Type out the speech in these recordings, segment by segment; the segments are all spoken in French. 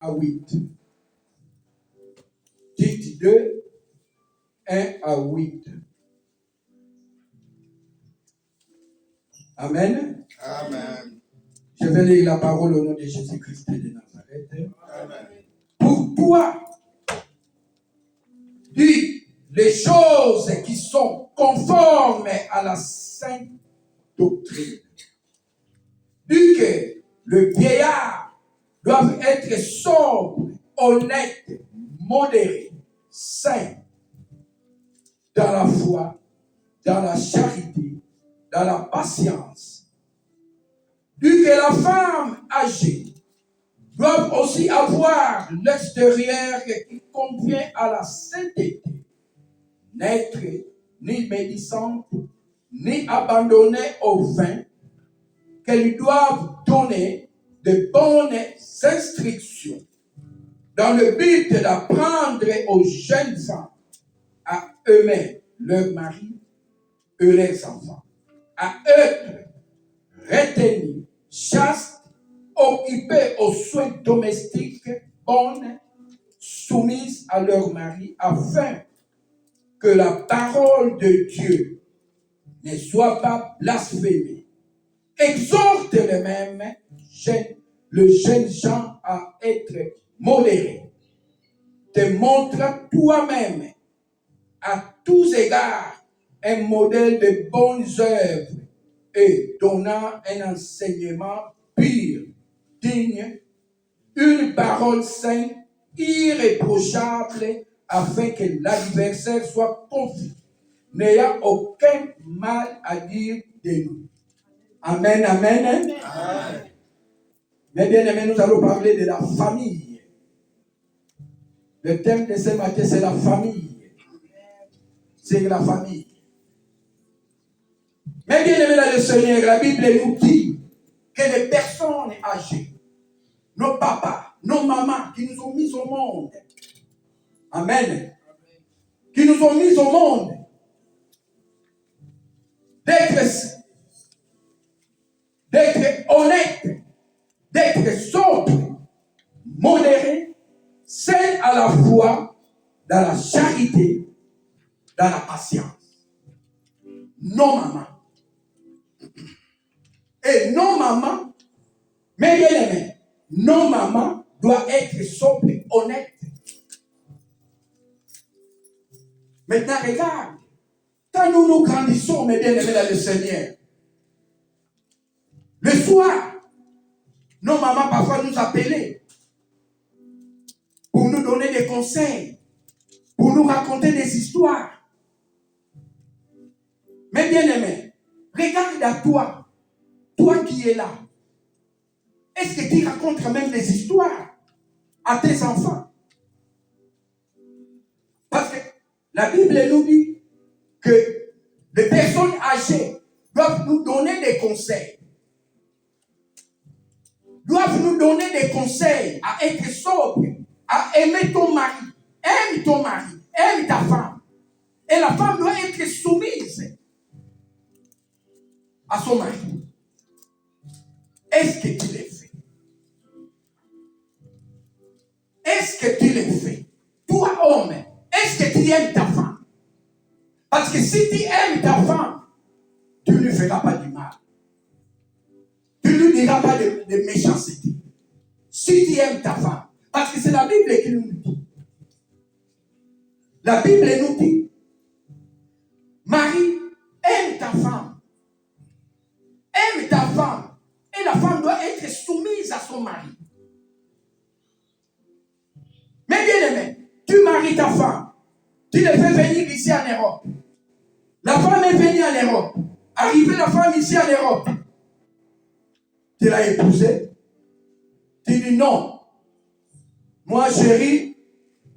à 8. Tite 2, 1 à 8. Amen. Amen. Je vais lire la parole au nom de Jésus-Christ de Nazareth. Amen. Pour toi, dis les choses qui sont conformes à la sainte doctrine. Dis que le vieillard doit être sobre, honnête, modéré, saint, dans la foi, dans la charité, dans la patience. Dis que la femme âgée doit aussi avoir l'extérieur qui convient à la sainteté, n'être ni médisante, ni abandonnée au vin, qu'elles doivent donner de bonnes instructions dans le but d'apprendre aux jeunes femmes à eux-mêmes, leurs maris et leurs enfants, à être retenus, chastes, occupés aux soins domestiques, bonnes, soumises à leur mari, afin que la parole de Dieu ne soit pas blasphémée. Exhorte le jeune gens à être modéré. Te montre toi-même à tous égards un modèle de bonnes œuvres et donnant un enseignement pur, digne, une parole sainte, irréprochable, afin que l'adversaire soit confus, n'ayant aucun mal à dire de nous. Amen, amen. Amen. Mais bien aimé, nous allons parler de la famille. Le thème de ce matin, c'est la famille. C'est la famille. Mais bien aimé dans le Seigneur, la Bible nous dit que les personnes âgées, nos papas, nos mamans qui nous ont mis au monde, amen, qui nous ont mis au monde, d'être honnêtes, d'être sobres, modérés, saints à la fois, dans la charité, dans la patience. Nos mamans. Et nos mamans, mais bien aimés, nos mamans doivent être sobres, honnêtes. Maintenant, regarde, quand nous grandissons, mes bien-aimés dans le Seigneur, le soir, nos mamans parfois nous appelaient pour nous donner des conseils, pour nous raconter des histoires. Mais bien-aimés, regarde à toi, toi qui es là. Est-ce que tu racontes quand même des histoires à tes enfants? Parce que la Bible nous dit que les personnes âgées doivent nous donner des conseils. Doivent nous donner des conseils à être sobre, à aimer ton mari. Aime ton mari, aime ta femme. Et la femme doit être soumise à son mari. Est-ce que tu l'as fait? Est-ce que tu l'as fait? Toi, homme, est-ce que tu aimes ta femme? Parce que si tu aimes ta femme, tu ne lui feras pas du mal. Tu ne lui diras pas de méchanceté. Si tu aimes ta femme, parce que c'est la Bible qui nous dit. La Bible nous dit, Marie, aime ta femme. Aime ta femme. Et la femme doit être soumise à son mari. Mais bien aimé, tu maries ta femme. Tu le fais venir ici en Europe. La femme est venue en Europe. Arrivée la femme ici en Europe. Tu l'as épousée. Tu dis non. Moi, chérie,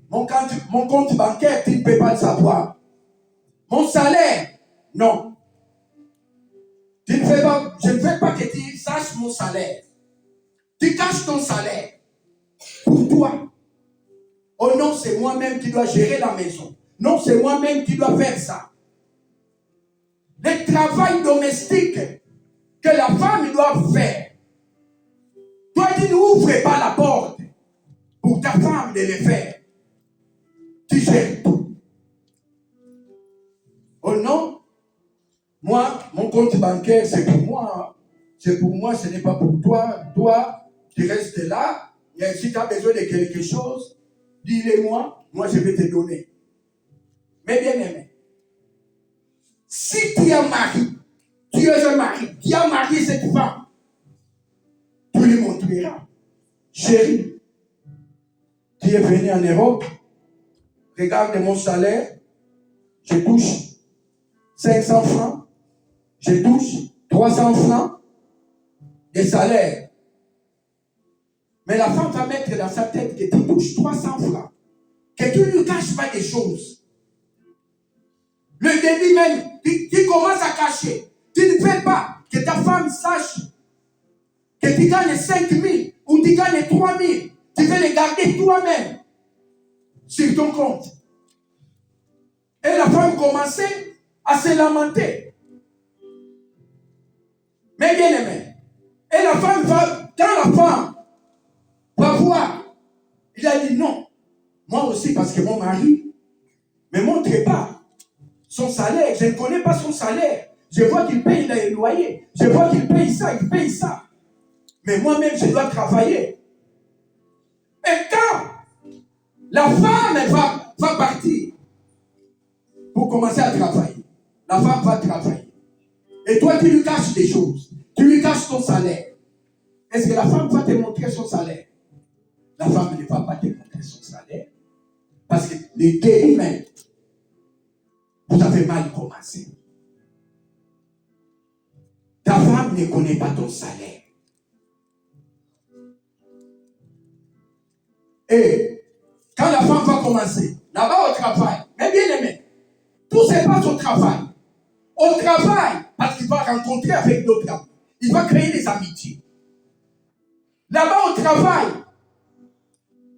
mon compte bancaire, tu ne peux pas le savoir. Mon salaire, non. Je ne veux pas que tu saches mon salaire. Tu caches ton salaire. Pour toi. Oh non, c'est moi-même qui dois gérer la maison. Non, c'est moi-même qui dois faire ça. Le travail domestique que la femme doit faire. Toi, tu n'ouvres pas la porte. ta femme de le faire. Tu gères tout. Oh non, moi, mon compte bancaire, c'est pour moi. C'est pour moi, ce n'est pas pour toi. Toi, tu restes là. Et si tu as besoin de quelque chose, dis-le-moi. Moi, je vais te donner. Mais bien aimé, si tu es marié, tu es un mari, tu as marié cette femme, tu lui montreras. Chérie, tu es venu en Europe, regarde mon salaire, je touche 500 francs, je touche 300 francs de salaire. Mais la femme va mettre dans sa tête que tu touches 300 francs, que tu ne lui caches pas des choses. Le début même, tu commences à cacher. Tu ne fais pas que ta femme sache que tu gagnes 5 000 ou tu gagnes 3 000. Tu veux les garder toi-même sur ton compte. Et la femme commençait à se lamenter. Mais bien aimé. Et la femme va, quand la femme va voir, il a dit non. Moi aussi, parce que mon mari ne me montre pas son salaire. Je ne connais pas son salaire. Je vois qu'il paye le loyer. Je vois qu'il paye ça, il paye ça. Mais moi-même, je dois travailler. Et quand la femme va partir pour commencer à travailler, la femme va travailler. Et toi, tu lui caches des choses. Tu lui caches ton salaire. Est-ce que la femme va te montrer son salaire? La femme ne va pas te montrer son salaire. Parce que les début même, vous avez mal commencé. Ta femme ne connaît pas ton salaire. Et quand la femme va commencer, là-bas au travail, mais bien aimé, tout se passe au travail. Au travail, parce qu'il va rencontrer avec d'autres hommes. Il va créer des amitiés. Là-bas au travail,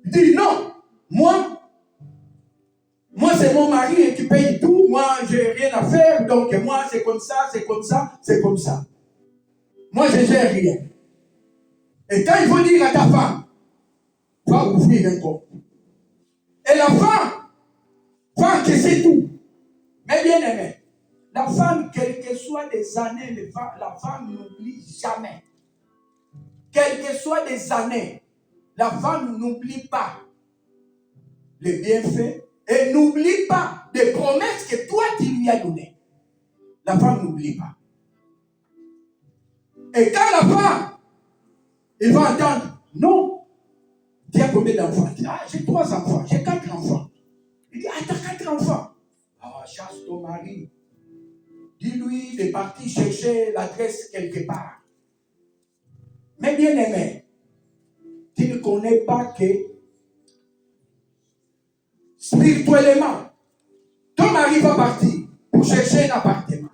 il dit non, moi c'est mon mari qui paye tout, moi j'ai rien à faire, donc moi c'est comme ça, c'est comme ça, c'est comme ça. Moi je gère rien. Et quand il faut dire à ta femme, va ouvrir un compte. Et la femme va encaisser tout. Mais bien aimé, la femme, quelles que soient les années, la femme n'oublie jamais. Quelles que soient les années, la femme n'oublie pas les bienfaits et n'oublie pas les promesses que toi tu lui as données. La femme n'oublie pas. Et quand la femme, il va entendre, non, tu as combien d'enfants? Ah, j'ai 3 enfants, j'ai 4 enfants. Il dit, ah, tu as 4 enfants. Ah, chasse ton mari. Dis-lui, il est parti chercher l'adresse quelque part. Mais bien aimé, tu ne connais pas que spirituellement, ton mari va partir pour chercher un appartement.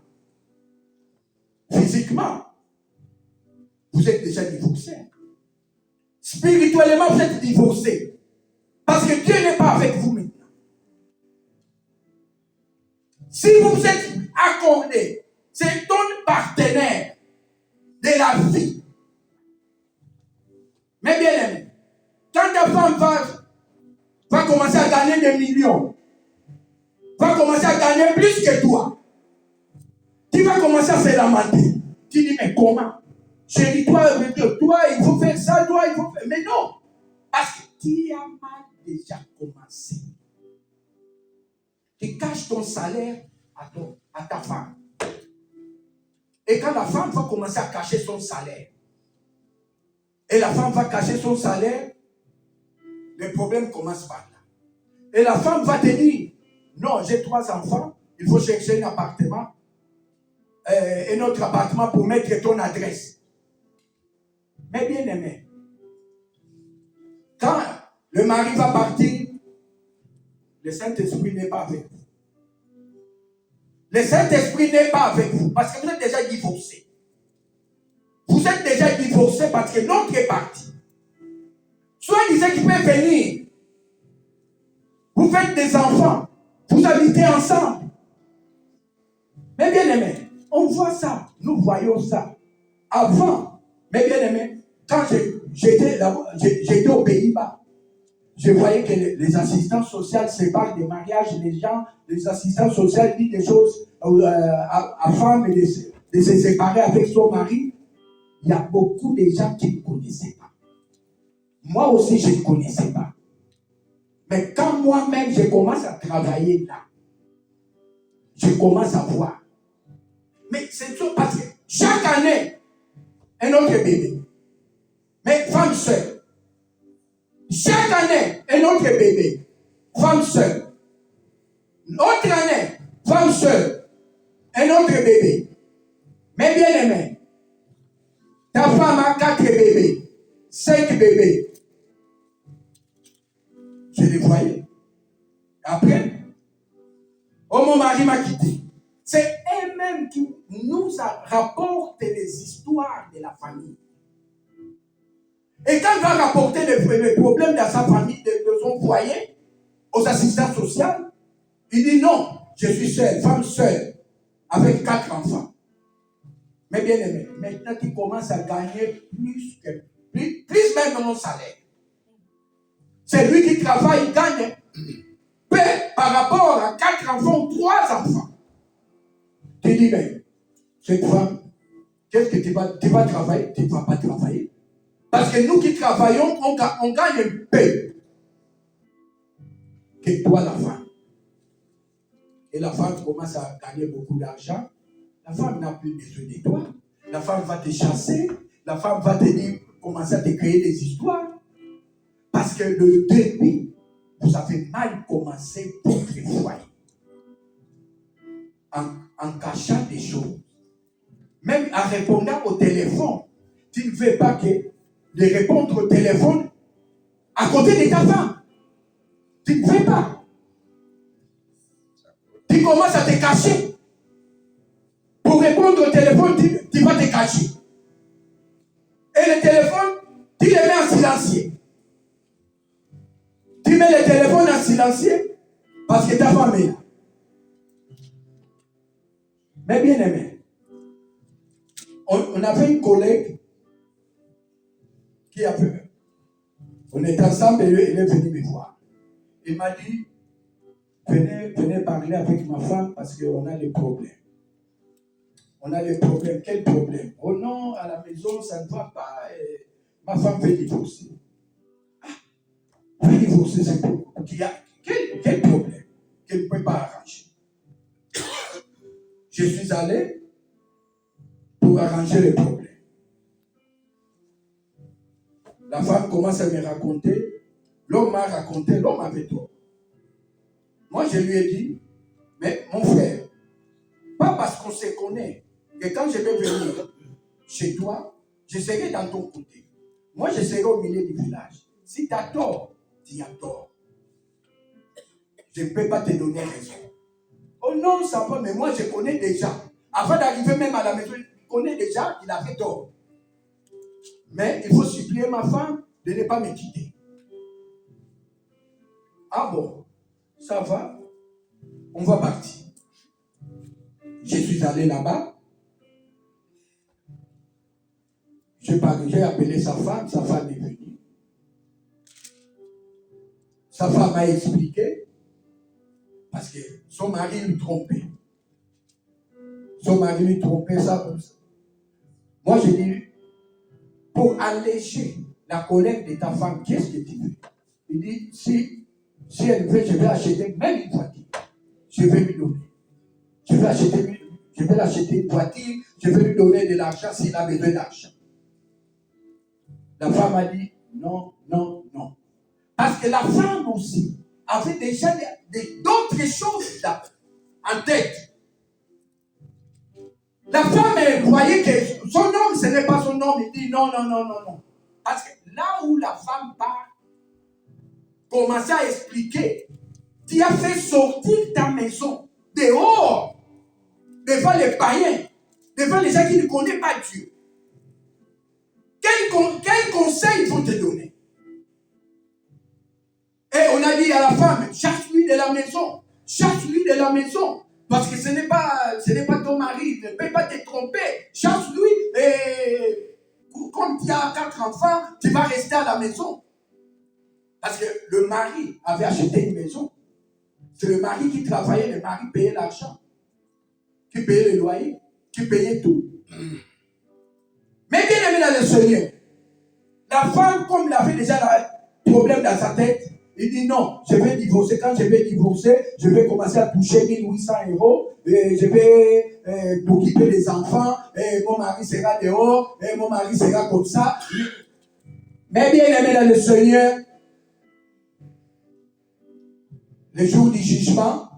Physiquement, vous êtes déjà divorcé. Spirituellement, vous êtes divorcé. Parce que Dieu n'est pas avec vous maintenant. Si vous vous êtes accordé, c'est ton partenaire de la vie. Mais bien aimé, quand ta femme va commencer à gagner des millions, va commencer à gagner plus que toi, tu vas commencer à se lamenter. Tu dis, mais comment? Chérie, toi, il faut faire ça, toi, il faut faire... Mais non, parce que tu as mal déjà commencé. Tu caches ton salaire à ta femme. Et quand la femme va commencer à cacher son salaire, et la femme va cacher son salaire, le problème commence par là. Et la femme va te dire, non, j'ai 3 enfants, il faut chercher un appartement, un autre appartement pour mettre ton adresse. Mais bien aimé, quand le mari va partir, le Saint-Esprit n'est pas avec vous. Le Saint-Esprit n'est pas avec vous parce que vous êtes déjà divorcé. Vous êtes déjà divorcé parce que l'autre est parti. Soit disait qu'il peut venir. Vous faites des enfants. Vous habitez ensemble. Mais bien aimé, on voit ça. Nous voyons ça. Avant, mais bien aimé, quand j'étais aux Pays-Bas, je voyais que les assistants sociaux séparent des mariages, les assistants sociaux disent des choses à femme de se séparer avec son mari. Il y a beaucoup de gens qui ne connaissaient pas. Moi aussi, je ne connaissais pas. Mais quand moi-même, je commence à travailler là, je commence à voir. Mais c'est tout parce que chaque année, un autre bébé. Mais femme seule. Chaque année, un autre bébé. Femme seule. L'autre année, femme seule. Un autre bébé. Mais bien aimé, ta femme a 4 bébés, 5 bébés. Je les voyais. Après, mon mari m'a quitté. C'est elle-même qui nous rapporte les histoires de la famille. Et quand elle va rapporter les problèmes de sa famille, de son foyer, aux assistants sociaux, il dit non, je suis seule, femme seule, avec 4 enfants. Mais bien aimé, maintenant tu commences à gagner plus même que mon salaire. C'est lui qui travaille, il gagne peu par rapport à 4 enfants, 3 enfants. Tu dis, mais cette femme, qu'est-ce que tu vas travailler? Tu ne vas pas travailler. Parce que nous qui travaillons, on gagne peu que toi, la femme. Et la femme commence à gagner beaucoup d'argent. La femme n'a plus besoin de toi. La femme va te chasser. La femme va te dire, commencer à te créer des histoires. Parce que le début, vous avez mal commencé votre foyer. En cachant des choses. Même en répondant au téléphone. Tu ne veux pas de répondre au téléphone à côté de ta femme. Tu ne veux pas. Tu commences à te cacher. Pour répondre au téléphone, tu vas te cacher. Et le téléphone, tu le mets en silencieux. Tu mets le téléphone en silencieux parce que ta femme est là. Mais bien aimé, on avait une collègue qui a fait. On est ensemble et elle est venue me voir. Il m'a dit, venez parler avec ma femme parce qu'on a des problèmes. On a des problèmes. Quel problème? Oh non, à la maison, ça ne va pas. Ma femme veut divorcer. Veut divorcer, c'est pour. Quel problème qu'elle ne peut pas arranger? Je suis allé pour arranger les problèmes. La femme commence à me raconter. L'homme m'a raconté, l'homme avait tort. Moi, je lui ai dit, mais mon frère, pas parce qu'on se connaît, que quand je vais venir chez toi, je serai dans ton côté. Moi, je serai au milieu du village. Si tu as tort, tu as tort. Je ne peux pas te donner raison. Oh non, ça va, mais moi, je connais déjà. Avant d'arriver même à la maison, je connais déjà qu'il avait tort. Mais il faut supplier ma femme de ne pas me quitter. Ah bon, ça va, on va partir. Je suis allé là-bas. J'ai appelé sa femme est venue. Sa femme m'a expliqué, parce que son mari lui trompait. Son mari lui trompait ça comme ça. Moi, je dis, pour alléger la colère de ta femme, qu'est-ce que tu veux? Il dit, si elle veut, je vais acheter même une voiture. Je vais lui donner. Je vais l'acheter une voiture, je vais lui donner de l'argent s'il a besoin d'argent. La femme a dit, non, non, non. Parce que la femme aussi avait déjà d'autres choses là, en tête. La femme voyait que son homme, ce n'est pas son homme. Il dit non, non, non, non, non. Parce que là où la femme part, commençait à expliquer, tu as fait sortir ta maison dehors, devant les païens, devant les gens qui ne connaissent pas Dieu. Quel conseil il faut te donner? Et on a dit à la femme, chasse-lui de la maison. Chasse-lui de la maison. Parce que ce n'est pas ton mari. Il ne peut pas te tromper. Chasse-lui et comme tu as 4 enfants, tu vas rester à la maison. Parce que le mari avait acheté une maison. C'est le mari qui travaillait, le mari payait l'argent, qui payait le loyer, qui payait tout. Mais bien aimé dans le Seigneur, la femme, comme il avait déjà le problème dans sa tête, il dit non, je vais divorcer. Quand je vais divorcer, je vais commencer à toucher 1800 euros. Et je vais m'occuper des enfants. Et mon mari sera dehors. Et mon mari sera comme ça. Mais bien aimé dans le Seigneur, le jour du jugement,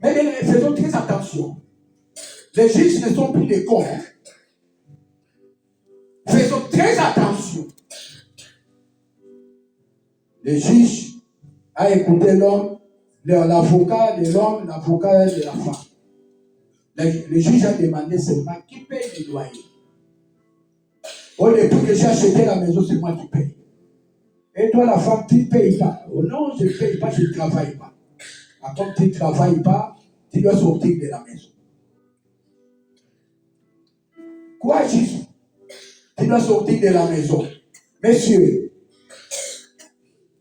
mais bien, faisons très attention. Les juges ne sont plus des cons. Faisons très attention. Le juge a écouté l'homme, l'avocat de l'homme, l'avocat de la femme. Le juge a demandé seulement qui paye les loyers. Oh, depuis que j'ai acheté la maison, c'est moi qui paye. Et toi, la femme, tu ne payes pas. Oh non, je ne paye pas, je ne travaille pas. Ah, comme tu ne travailles pas, tu dois sortir de la maison. Quoi, Jésus? Tu dois sortir de la maison. Messieurs,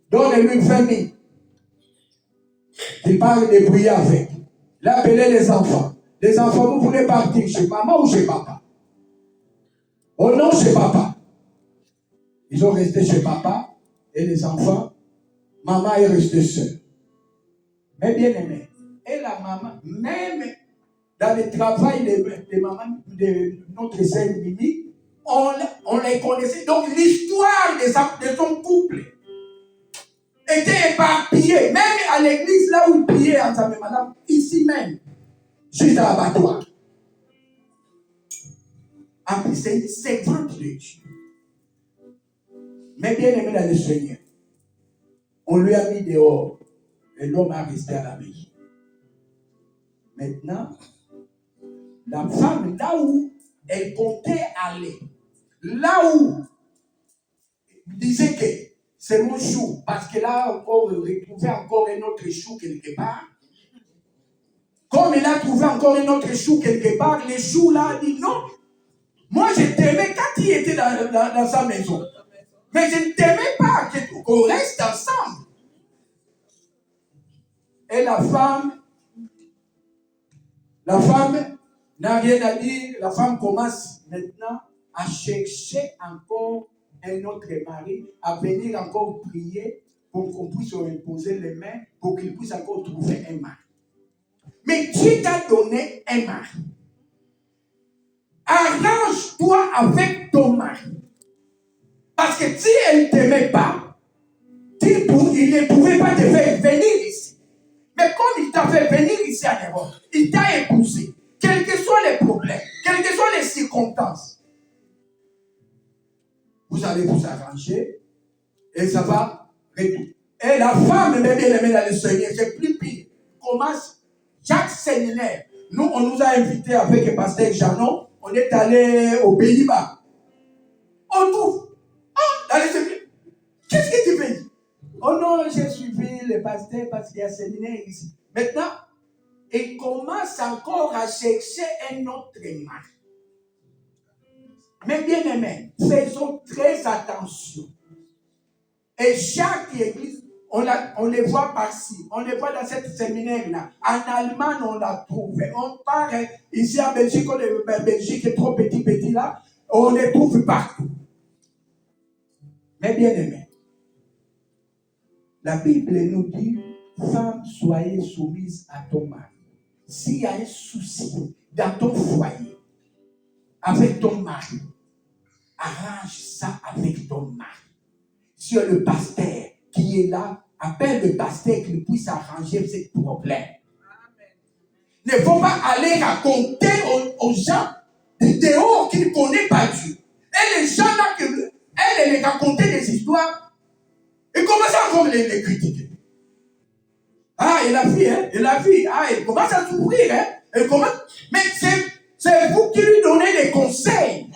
donne-lui 20 000. Il parle de prier avec. Il a appelé les enfants. Les enfants, vous voulez partir chez maman ou chez papa? Oh non, chez papa. Ils ont resté chez papa et les enfants, maman est restée seule. Mais bien aimé, et la maman, même dans le travail de maman, de notre sœur Mimi, on les connaissait. Donc l'histoire de son couple était éparpillée. Même à l'église, là où il priait ensemble, madame, ici même, juste à l'abattoir. En plus, c'est une servante de Dieu. Mais bien aimé dans le Seigneur, on lui a mis dehors et l'homme a resté à la maison. Maintenant, la femme, là où elle comptait aller, là où il disait que c'est mon chou, parce qu'elle a encore retrouvé encore un autre chou quelque part. Comme elle a trouvé encore un autre chou quelque part, le chou là a dit non. Moi je t'aimais quand il était dans sa maison. Mais je ne t'aimais pas qu'on reste ensemble. Et la femme n'a rien à dire. La femme commence maintenant à chercher encore un autre mari, à venir encore prier pour qu'on puisse lui imposer les mains, pour qu'il puisse encore trouver un mari. Mais Dieu t'a donné un mari. Arrange-toi avec ton mari. Parce que si elle ne t'aimait pas, il ne pouvait pas te faire venir ici. Mais comme il t'a fait venir ici en Europe, il t'a épousé. Quels que soient les problèmes, quelles que soient les circonstances, vous allez vous arranger et ça va retourner. Et la femme, bien aimée dans le Seigneur, c'est plus pire. Commence chaque séminaire. Nous, on nous a invités avec le pasteur Janon. On est allé aux Pays-Bas. On trouve. Dans les séminaires. Qu'est-ce que tu fais? Oh non, j'ai suivi le pasteur parce qu'il y a un séminaire ici. Maintenant, il commence encore à chercher un autre mari. Mais bien aimé, faisons très attention. Et chaque église, on les voit par-ci, on les voit dans cette séminaire-là. En Allemagne, on l'a trouvé. On part ici en Belgique, Belgique est trop petit là, on les trouve partout. Mais bien aimé, la Bible nous dit, femme, soyez soumise à ton mari. S'il y a un souci dans ton foyer, avec ton mari, arrange ça avec ton mari. Si le pasteur qui est là, appelle le pasteur qu'il puisse arranger ces problèmes. Il ne faut pas aller raconter aux gens de dehors qui ne connaissent pas Dieu. Et les gens là, elle les racontait des histoires, ils commencent encore les critiquer. Ah, et la fille, hein, et la fille, ah, elle commence à souffrir, hein, elle commence, mais c'est vous qui lui donnez des conseils,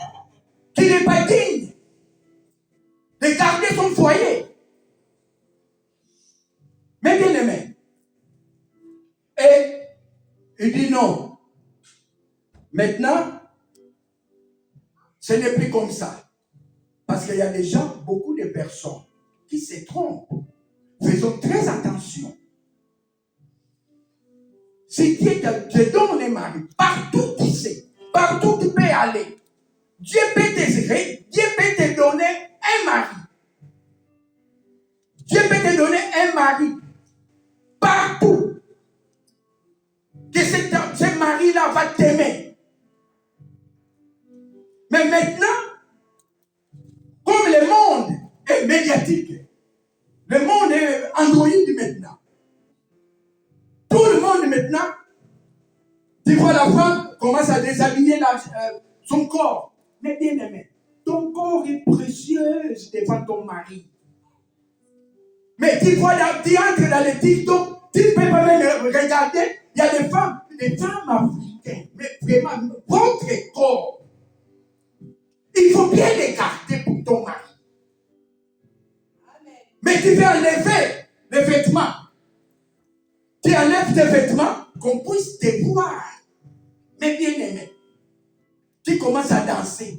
qui n'est pas digne de garder son foyer. Mais bien aimé. Et il dit non. Maintenant, ce n'est plus comme ça. Parce qu'il y a des gens, beaucoup de personnes qui se trompent. Faisons très attention. Si Dieu te donne un mari, partout tu sais, partout tu peux aller, Dieu peut te donner un mari. Dieu peut te donner un mari. Partout. Que ce mari-là va t'aimer. Mais maintenant, comme le monde est médiatique, le monde est Android maintenant. Tout le monde maintenant, tu vois la femme commence à déshabiller son corps. Mais bien aimé, ton corps est précieux devant ton mari. Mais tu vois, tu entres dans les TikTok, tu ne peux pas même regarder, il y a des femmes africaines, mais vraiment, votre corps, il faut bien les garder pour ton mari. Mais tu veux enlever les vêtements. Tu enlèves tes vêtements, qu'on puisse te voir. Mais bien aimé, tu commences à danser.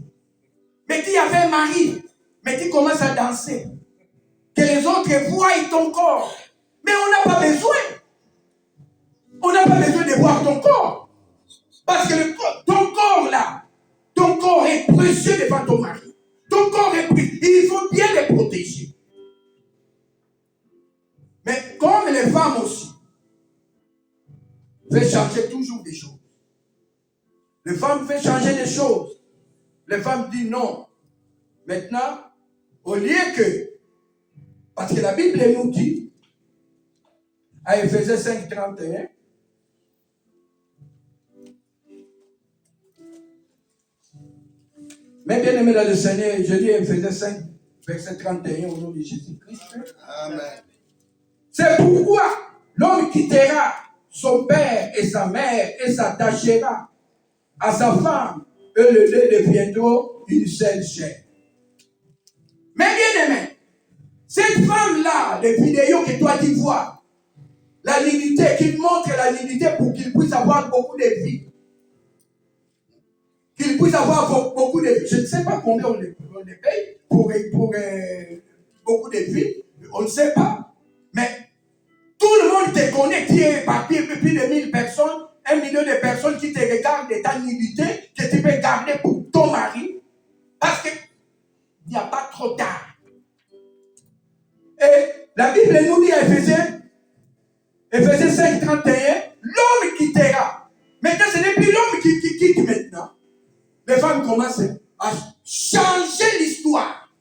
Mais tu avais un mari, mais tu commences à danser. Que les autres voient ton corps. Mais on n'a pas besoin. On n'a pas besoin de voir ton corps. Parce que ton corps là, ton corps est précieux devant ton mari. Ton corps est précieux. Il faut bien le protéger. Mais comme les femmes aussi, veulent changer toujours des choses. Les femmes veulent changer des choses. Les femmes disent non. Maintenant, au lieu que, parce que la Bible nous dit, à Éphésiens 5, 31, mais bien aimé dans le Seigneur, je lis Éphésiens 5, verset 31 au nom de Jésus-Christ. Amen. C'est pourquoi l'homme quittera son père et sa mère et s'attachera à sa femme et les deux deviendront une seule chair. Mais bien aimé, cette femme-là, les vidéos que toi tu vois, la nudité, qu'il montre la nudité pour qu'il puisse avoir beaucoup de vie. Qu'il puisse avoir beaucoup de vie. Je ne sais pas combien on les paye pour beaucoup de vie. On ne sait pas. Mais tout le monde te connaît, qui est parti plus de 1000 personnes, 1 million de personnes qui te regardent de ta nudité, que tu peux garder pour ton mari. Parce qu'il n'y a pas trop tard. Et la Bible nous dit à Éphésiens 5, 31, l'homme quittera. Maintenant, ce n'est plus l'homme qui quitte maintenant. Les femmes commencent à changer l'histoire.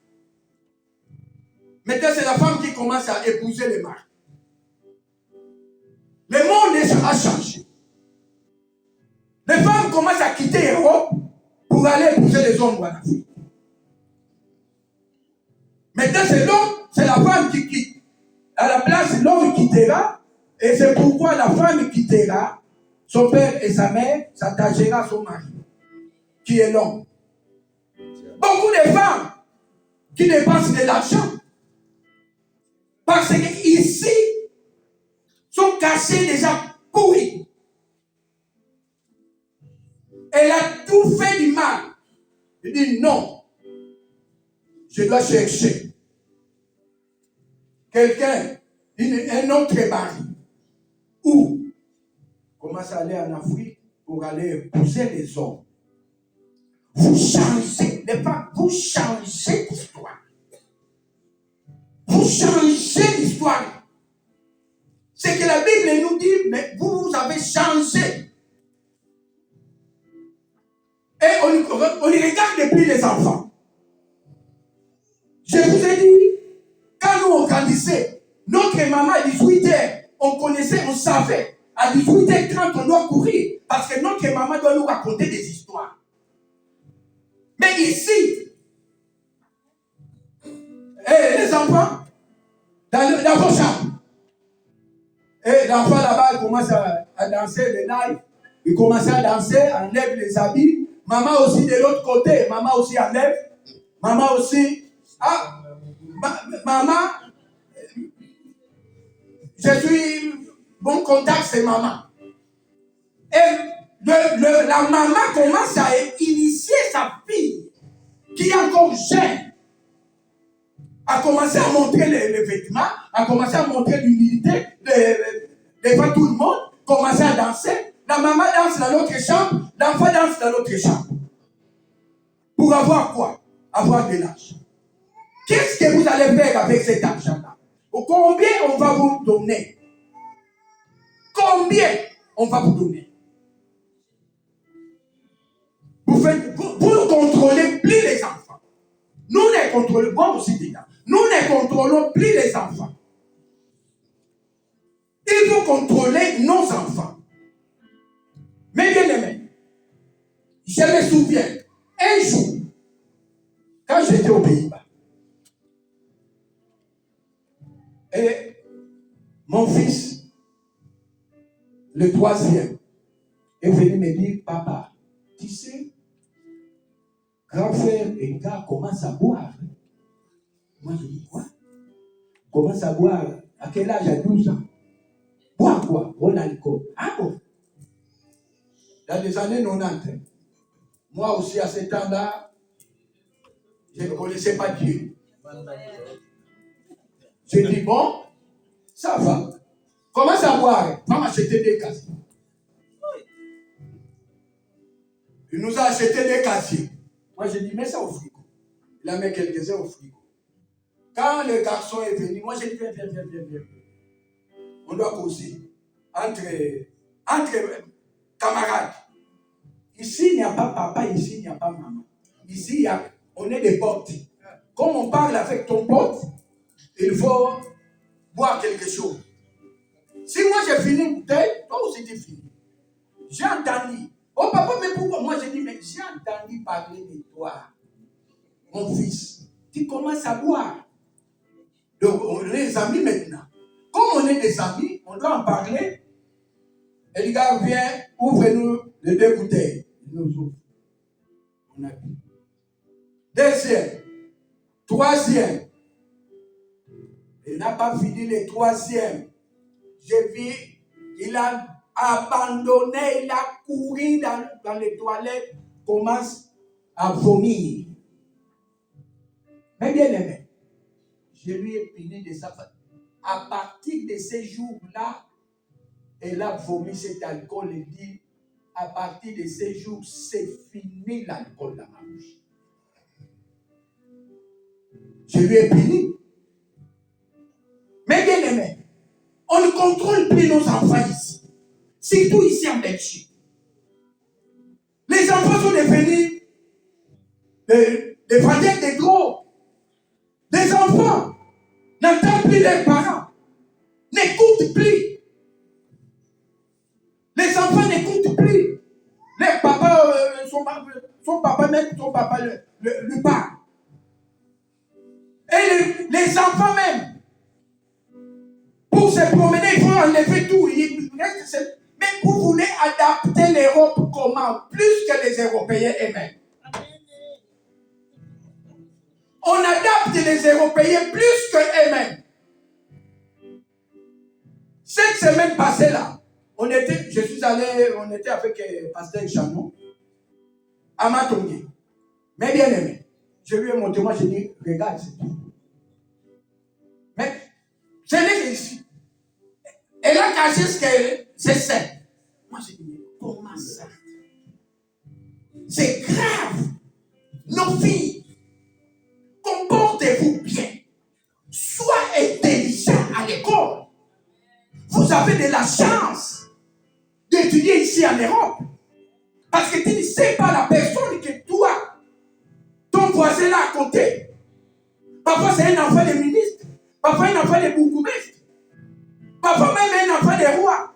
Maintenant, c'est la femme qui commence à épouser les maris. Le monde a changé. Les femmes commencent à quitter l'Europe pour aller épouser les hommes en Afrique. Maintenant, c'est la femme qui quitte. À la place, l'homme quittera. Et c'est pourquoi la femme quittera son père et sa mère, s'attachera à son mari, qui est l'homme. Beaucoup de femmes qui dépensent de l'argent parce qu'ici sont cachés déjà pourris. Elle a tout fait du mal. Elle dit non, je dois chercher quelqu'un, un autre mari. Ou commence à aller en Afrique pour aller épouser les hommes. Vous changez, les femmes, vous changez l'histoire. Vous changez l'histoire. C'est que la Bible nous dit, mais vous avez changé. Et on ne regarde plus les enfants. Je vous ai dit, quand nous on grandissait, notre maman à 18h, on connaissait, on savait. À 18h30, on doit courir. Parce que notre maman doit nous raconter des histoires. Mais ici, les enfants, dans vos chambres, et l'enfant là-bas, il commence à danser les lives. Il commence à danser, enlève les habits. Maman aussi de l'autre côté, maman aussi enlève. Maman aussi. Ah, maman, je suis bon contact, c'est maman. Et la maman commence à initier sa fille, qui est encore jeune, a commencé à montrer les vêtements, a commencé à montrer l'humilité devant tout le monde, commencé à danser. La maman danse dans l'autre chambre, l'enfant danse dans l'autre chambre. Pour avoir quoi? Avoir de l'argent. Qu'est-ce que vous allez faire avec cet argent-là? Combien on va vous donner? Combien on va vous donner? Vous ne contrôlez plus les enfants. Nous ne contrôlons pas aussi dedans. Nous ne contrôlons plus les enfants. Il faut contrôler nos enfants. Mais bien aimé, je me souviens, un jour, quand j'étais aux Pays-Bas, et mon fils, le 3e, est venu me dire, papa, tu sais, grand frère et gars commencent à boire. Moi, je dis, quoi? Commence à boire. À quel âge? À 12 ans. Boire quoi? Bon alcool. Ah bon? Dans les années 90, moi aussi, à ce temps-là, je ne connaissais pas Dieu. Je dis, bon, ça va. Commence à boire. Va m'acheter des casiers. Il nous a acheté des casiers. Moi, je dis, mets ça au frigo. Il a mis quelques-uns au frigo. Quand le garçon est venu, moi, j'ai dit, viens. On doit causer entre camarades. Ici, il n'y a pas papa, ici, il n'y a pas maman. Ici, on est des potes. Comme on parle avec ton pote, il faut boire quelque chose. Si moi j'ai fini une bouteille, toi aussi tu finis. J'ai entendu. Oh papa, mais pourquoi? Moi j'ai dit, mais j'ai entendu parler de toi, mon fils. Tu commences à boire. Donc on est des amis maintenant. Comme on est des amis, on doit en parler. Et le gars vient, ouvre-nous les 2 bouteilles. Il nous ouvre. On a bu. 2e. 3e. Il n'a pas fini le 3e. J'ai vu, il a abandonné, il a couru dans les toilettes, commence à vomir. Mais bien aimé, je lui ai puni de sa famille. À partir de ces jours-là, elle a vomi cet alcool et dit, à partir de ces jours, c'est fini l'alcool dans ma bouche. Je lui ai puni. Mais bien aimé, on ne contrôle plus nos enfants ici. Surtout ici en Belgique. Les enfants sont devenus des vendeurs de gros. Les enfants n'entendent plus leurs parents. N'écoutent plus. Les enfants n'écoutent plus. Les papas, son papa le parle. Et les enfants même, pour se promener, il faut enlever tout. Mais vous voulez adapter l'Europe comment? Plus que les Européens eux-mêmes. On adapte les Européens plus que eux-mêmes. Cette semaine passée là, on était avec Pasteur Chanon à Matongé. Mais bien aimé, je lui ai montré, moi j'ai dit, regarde, c'est tout. Mais ce n'est qu'ici. Elle a caché ce qu'elle c'est ça. Moi j'ai dit, mais comment ça? C'est grave. Nos filles, comportez-vous bien. Soyez intelligents à l'école. Vous avez de la chance d'étudier ici en Europe. Parce que tu ne sais pas la personne que toi, ton voisin là à côté. Parfois c'est un enfant de ministre. Parfois un enfant de bourgmestre. Parfois même un enfant de roi.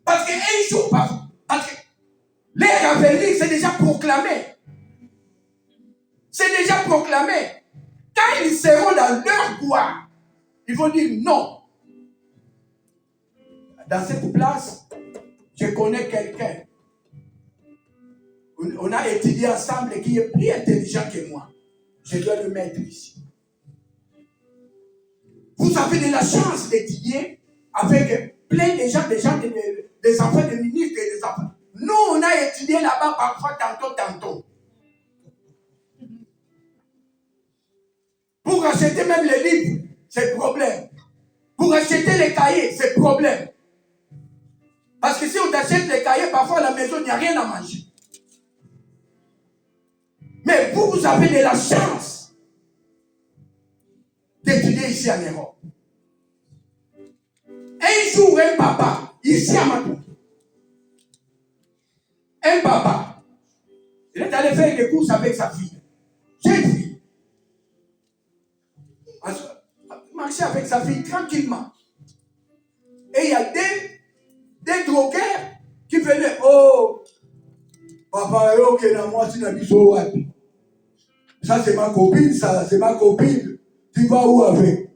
Parce qu'un jour, parce que l'ère à venir, c'est déjà proclamé. C'est déjà proclamé. Quand ils seront dans leur gloire, ils vont dire non. Dans cette place, je connais quelqu'un. On a étudié ensemble qui est plus intelligent que moi. Je dois le mettre ici. Vous avez de la chance d'étudier avec plein de gens, des enfants de ministres et des enfants. Nous, on a étudié là-bas parfois tantôt. Pour Pour acheter même les livres, c'est problème. Pour acheter les cahiers, c'est problème. Parce que si on t'achète les cahiers, parfois à la maison, il n'y a rien à manger. Mais vous avez de la chance d'étudier ici en Europe. Un jour, un papa, ici à Matou, un papa, il est allé faire des courses avec sa fille. Jeune fille. Marcher avec sa fille tranquillement. Et il y a des drogueurs qui venaient. Oh, papa, ok, moi, tu n'as dit ça, c'est ma copine, ça, c'est ma copine. Tu vas où avec?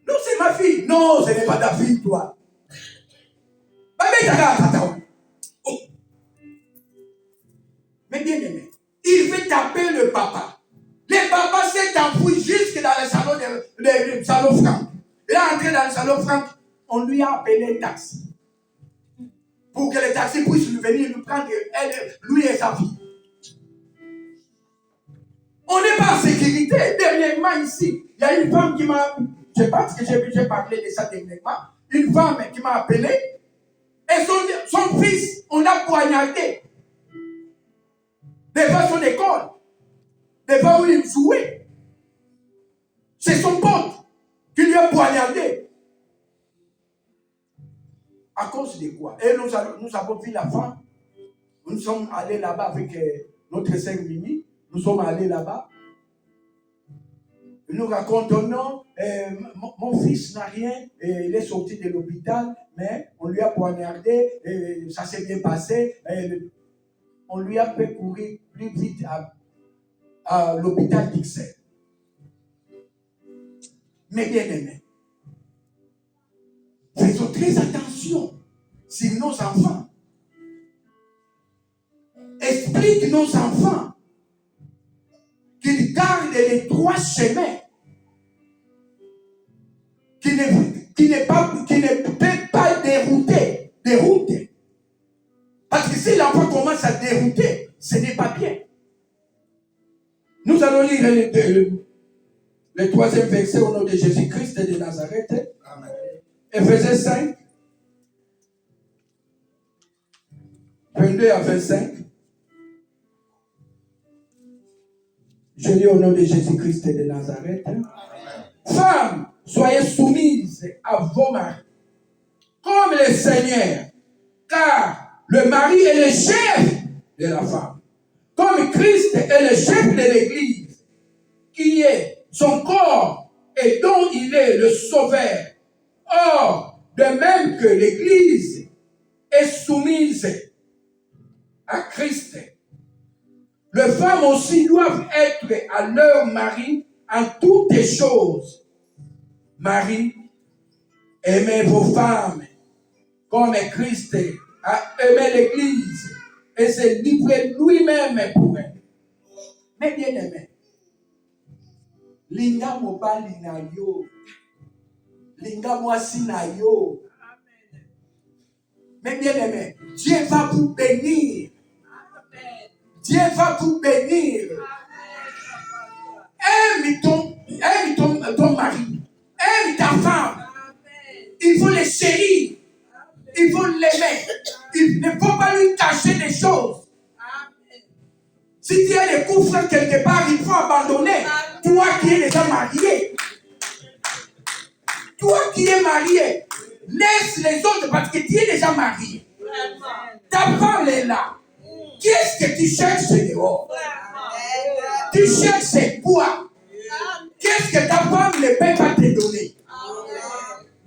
Non, c'est ma fille. Non, ce n'est pas ta fille, toi. Mais bien aimé, il veut taper le papa. Le papa s'est enfoui jusque dans le salon franc. Il est entré dans le salon franc. On lui a appelé un taxi. Pour que le taxi puisse venir lui prendre, lui et sa fille. On n'est pas en sécurité. Dernièrement ici, il y a une femme qui m'a... Je pense que j'ai parlé de ça dernièrement. Une femme qui m'a appelé. Et son fils, on l'a poignardé. Devant son école. Devant où il jouait. C'est son pote qui lui a poignardé. À cause de quoi? Et nous avons vu la femme. Nous sommes allés là-bas avec notre sœur Mimi. Nous sommes allés là-bas. Nous racontons, non, mon fils n'a rien, il est sorti de l'hôpital, mais on lui a poignardé, ça s'est bien passé, on lui a fait courir plus vite à l'hôpital d'Ixelles. Mais bien aimé, faisons très attention sur nos enfants. Explique nos enfants qu'ils gardent les trois chemins, qui ne peut pas dérouter. Parce que si l'enfant commence à dérouter, ce n'est pas bien. Nous allons lire le troisième verset au nom de Jésus-Christ de Nazareth. Amen. Éphésiens 5, 22 à 25. Je lis au nom de Jésus-Christ de Nazareth. Amen. Femmes, soyez soumises à vos maris, comme le Seigneur, car le mari est le chef de la femme, comme Christ est le chef de l'Église, qui est son corps et dont il est le sauveur. Or, de même que l'Église est soumise à Christ, les femmes aussi doivent être à leur mari en toutes choses. Marie, aimez vos femmes comme Christ a aimé l'Église et s'est livré lui-même pour elle. Mais bien aimé, linga mobali na yo, linga mwasi na yo. Mais bien aimé, Dieu va vous bénir. Dieu va vous bénir. Aime ton mari. Aime ta femme. Il faut les chérir. Il faut l'aimer. Il ne faut pas lui cacher des choses. Si tu as des coups francs quelque part, il faut abandonner. Toi qui es déjà marié. Toi qui es marié. Laisse les autres parce que tu es déjà marié. Ta femme est là. Qu'est-ce que tu cherches dehors? Tu cherches quoi? Qu'est-ce que ta femme ne peut pas te donner?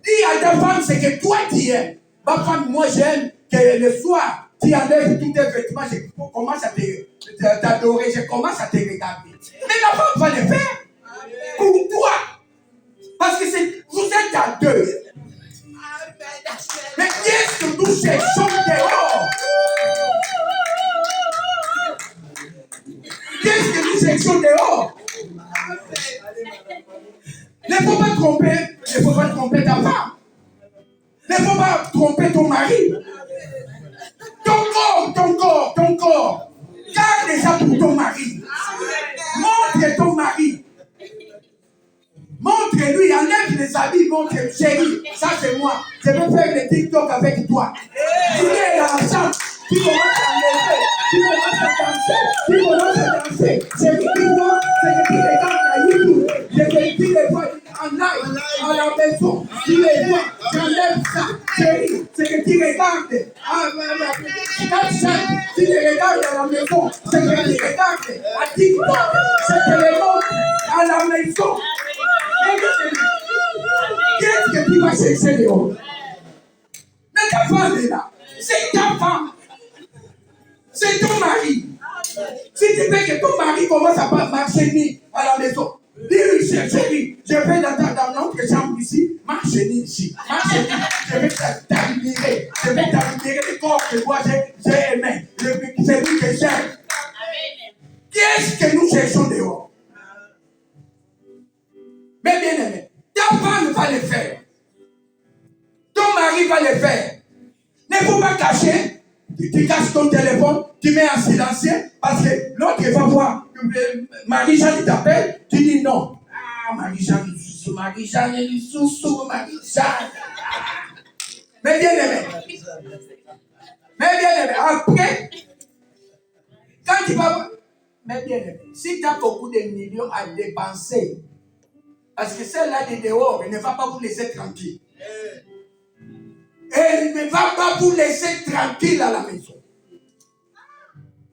Dis à ta femme ce que toi tu aimes. Ma femme, moi j'aime que le soir, tu enlèves tous tes vêtements, je commence à t'adorer, je commence à te regarder. Mais la femme va le faire pour toi. Parce que vous êtes à deux. Mais qu'est-ce que nous cherchons dehors? Qu'est-ce que nous cherchons dehors? Ne faut pas tromper ta femme. Ne faut pas tromper ton mari. Ton corps. Garde ça pour ton mari. Montre ton mari. Montre-lui, enlève les habits, montre, chérie, ça c'est moi. Je veux faire des TikTok avec toi. Tu es dans la chambre, tu commences à lever, tu commences à danser, tu commences à danser. Chérie, tu vois, c'est que tu regardes la YouTube. Je te dis les vois en live, à la maison. Tu les vois, j'enlève ça. Chérie, c'est que tu regardes. Tu les regardes à la maison. C'est que tu regardes à TikTok. C'est que les montres à la maison. Qu'est-ce que tu vas chercher dehors? Mais ta femme est là. C'est ta femme. C'est ton mari. Si tu veux que ton mari commence à marcher à la maison, dis-lui, chérie, je vais dans notre chambre ici, marche ici. Je vais t'admirer. Je vais t'admirer le corps que moi j'ai aimé. C'est lui que j'aime. Qu'est-ce que nous cherchons dehors? Mais bien aimé, ta femme va le faire. Ton mari va le faire. Ne faut pas cacher. Tu caches ton téléphone, tu mets en silencieux, parce que l'autre va voir. Marie-Jeanne t'appelle, tu dis non. Ah, Marie-Jeanne, Marie-Jeanne. Mais bien aimé. Après, quand tu vas. Mais bien aimé, si tu as beaucoup de millions à dépenser, parce que celle-là de dehors, elle ne va pas vous laisser tranquille. Elle ne va pas vous laisser tranquille à la maison.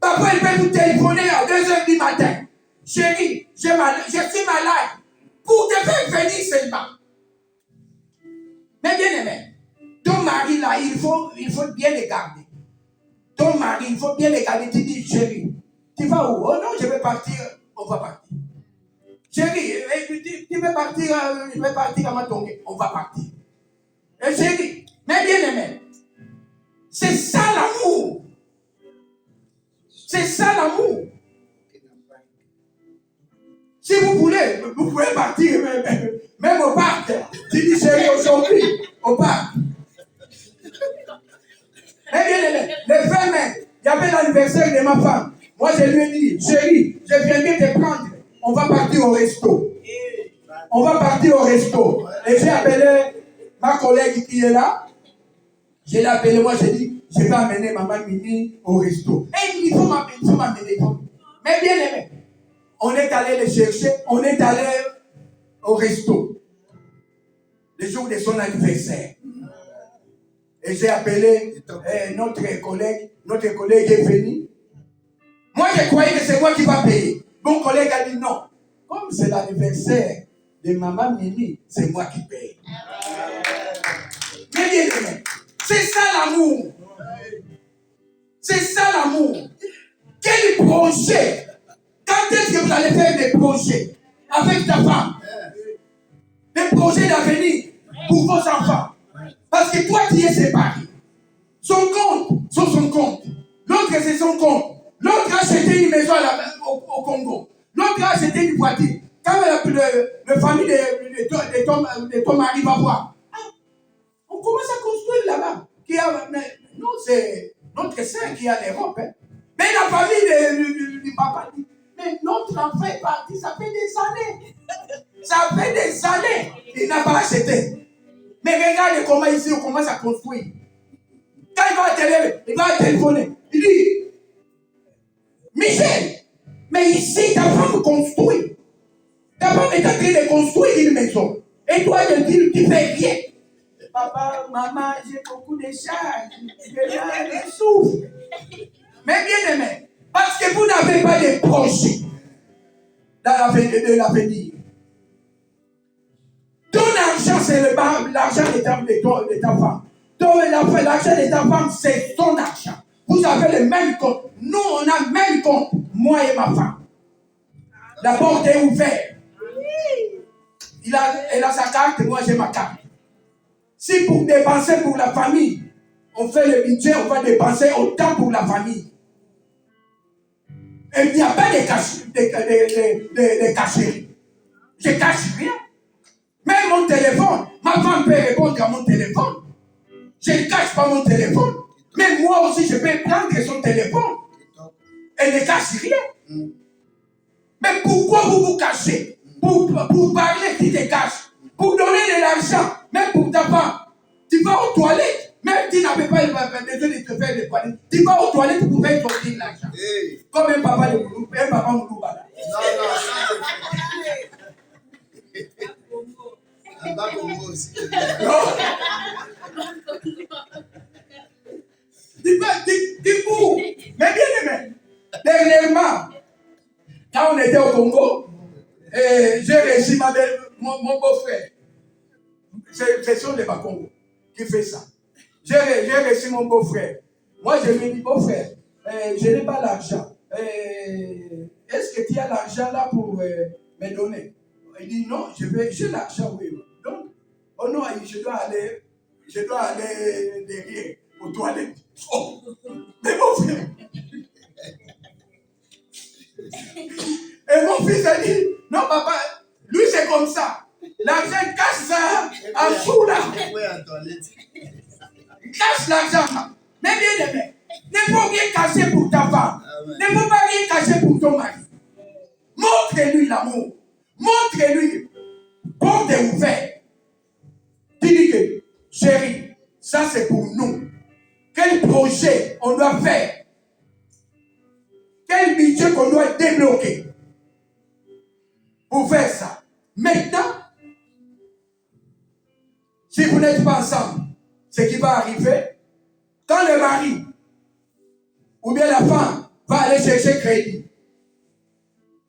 Parfois, elle peut vous téléphoner à 2h du matin. Chérie, je suis malade. Pour te faire venir seulement. Mais bien aimé, ton mari là, il faut bien le garder. Ton mari, il faut bien le garder. Tu dis, chérie, tu vas où? Oh non, je vais partir. On va partir. Chérie, tu veux partir, je vais partir à Matongé. On va partir. Et chérie, mais bien aimé, c'est ça l'amour. C'est ça l'amour. Si vous voulez, vous pouvez partir même au parc. Tu dis chérie aujourd'hui, au parc. Mais bien aimé, le 20 mai, il y avait l'anniversaire de ma femme. Moi je lui ai dit, chérie, je viens de te prendre. On va partir au resto. On va partir au resto. Et j'ai appelé ma collègue qui est là. Je l'ai appelé, moi j'ai dit, je vais amener maman Mimi au resto. Et il faut m'amener. Mais bien aimé, on est allé le chercher, on est allé au resto. Le jour de son anniversaire. Et j'ai appelé notre collègue est venu. Moi je croyais que c'est moi qui va payer. Mon collègue a dit non. Comme c'est l'anniversaire de maman Mimi, c'est moi qui paye. Mais bien aimé, c'est ça l'amour. C'est ça l'amour. Quel projet? Quand est-ce que vous allez faire des projets avec ta femme? Des projets d'avenir pour vos enfants. Parce que toi, tu es séparé. Son compte, c'est son compte. L'autre, c'est son compte. L'autre a acheté une maison au Congo. L'autre a acheté une voiture. Quand la famille de ton mari va voir, on commence à construire là-bas. Non, c'est notre sœur qui est en Europe. Hein. Mais la famille du papa dit, mais notre enfant est parti, ça fait des années. Ça fait des années. Il n'a pas acheté. Mais regarde comment ici on commence à construire. Quand il va téléphoner. Il dit, Michel, mais ici ta femme construit. Ta femme est en train de construire une maison. Et toi, tu fais rien. Papa, maman, j'ai beaucoup de charges. Je souffre. Mais bien aimé, parce que vous n'avez pas de projet de l'avenir. Ton argent, c'est l'argent de ta femme. L'argent de ta femme, c'est ton argent. Vous avez le même compte. Nous, on a le même compte. Moi et ma femme. La porte est ouverte. Elle a sa carte, moi j'ai ma carte. Si pour dépenser pour la famille, on fait le budget, on va dépenser autant pour la famille. Et il n'y a pas de cacherie. Je ne cache rien. Même mon téléphone, ma femme peut répondre à mon téléphone. Je ne cache pas mon téléphone. Mais moi aussi, je peux prendre son téléphone. Elle ne cache rien. Mais pourquoi vous vous cachez? pour parler qui te cache, pour donner de l'argent, même pour ta femme. Tu vas aux toilettes, même tu n'avais pas besoin de te faire des toilettes. Tu vas aux toilettes pour faire sortir l'argent. Hey. Comme un papa de Moulou, un papa Moulou Bala. Un bas Congo aussi. Du coup, mais bien aimé, dernièrement, quand on était au Congo, j'ai reçu mon beau-frère. C'est sur les Bakongo qui fait ça. J'ai reçu mon beau-frère. Moi, je lui ai dit, beau-frère, je n'ai pas l'argent. Est-ce que tu as l'argent là pour me donner? Il dit, non, j'ai l'argent, oui. Donc, oh non, je dois aller derrière aux toilettes. Oh, mais mon frère. Et mon fils a dit, non, papa, lui c'est comme ça. L'argent cache ça en dessous là. Cache l'argent. Mais bien aimé, ne faut rien cacher pour ta femme. Ne faut pas rien cacher pour ton mari. Montre-lui l'amour. Montre-lui. Porte ouverte. Dis-lui que, chérie, ça c'est pour nous. Quel projet on doit faire? Quel budget qu'on doit débloquer pour faire ça? Maintenant, si vous n'êtes pas ensemble, ce qui va arriver, quand le mari ou bien la femme va aller chercher crédit,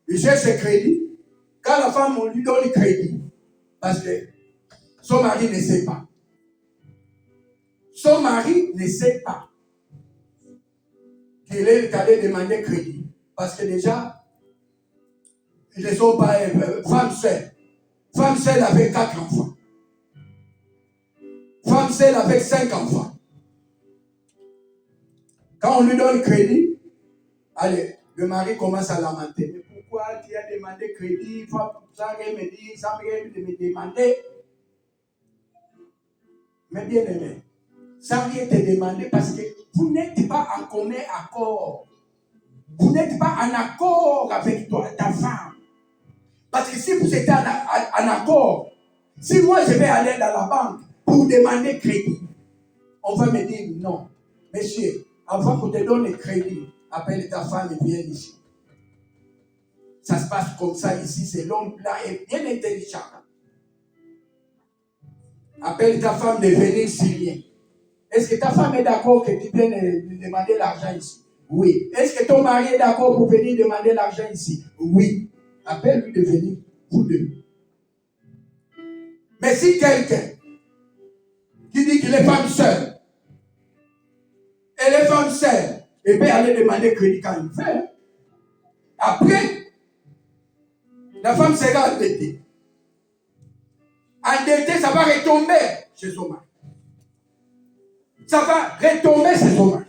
il cherche ce crédit, quand la femme, on lui donne le crédit, parce que son mari ne sait pas. Son mari ne sait pas qu'il est allé demander crédit, parce que déjà, ils ne sont pas femmes seules. Femme seule avec 4 enfants. Femme seule avec 5 enfants. Quand on lui donne crédit, allez, le mari commence à lamenter. Mais pourquoi tu as demandé crédit sans rien me dire, sans rien me demander? Mais bien aimé, sans rien te demander parce que vous n'êtes pas en commun accord. Vous n'êtes pas en accord avec toi, ta femme. Parce que si vous êtes en accord, si moi je vais aller dans la banque pour demander crédit, on va me dire non. Monsieur, avant qu'on te donne le crédit, appelle ta femme et viens ici. Ça se passe comme ça ici, c'est l'homme là est bien intelligent. Appelle ta femme de venir syrien. Est-ce que ta femme est d'accord que tu viennes demander l'argent ici? Oui. Est-ce que ton mari est d'accord pour venir demander l'argent ici? Oui. Appelle-lui de venir, vous deux. Mais si quelqu'un qui dit qu'il est femme seule, elle est femme seule, et peut aller demander crédit quand il fait, après, la femme sera endettée. Endettée, ça va retomber chez son mari. Ça va retomber chez son mari.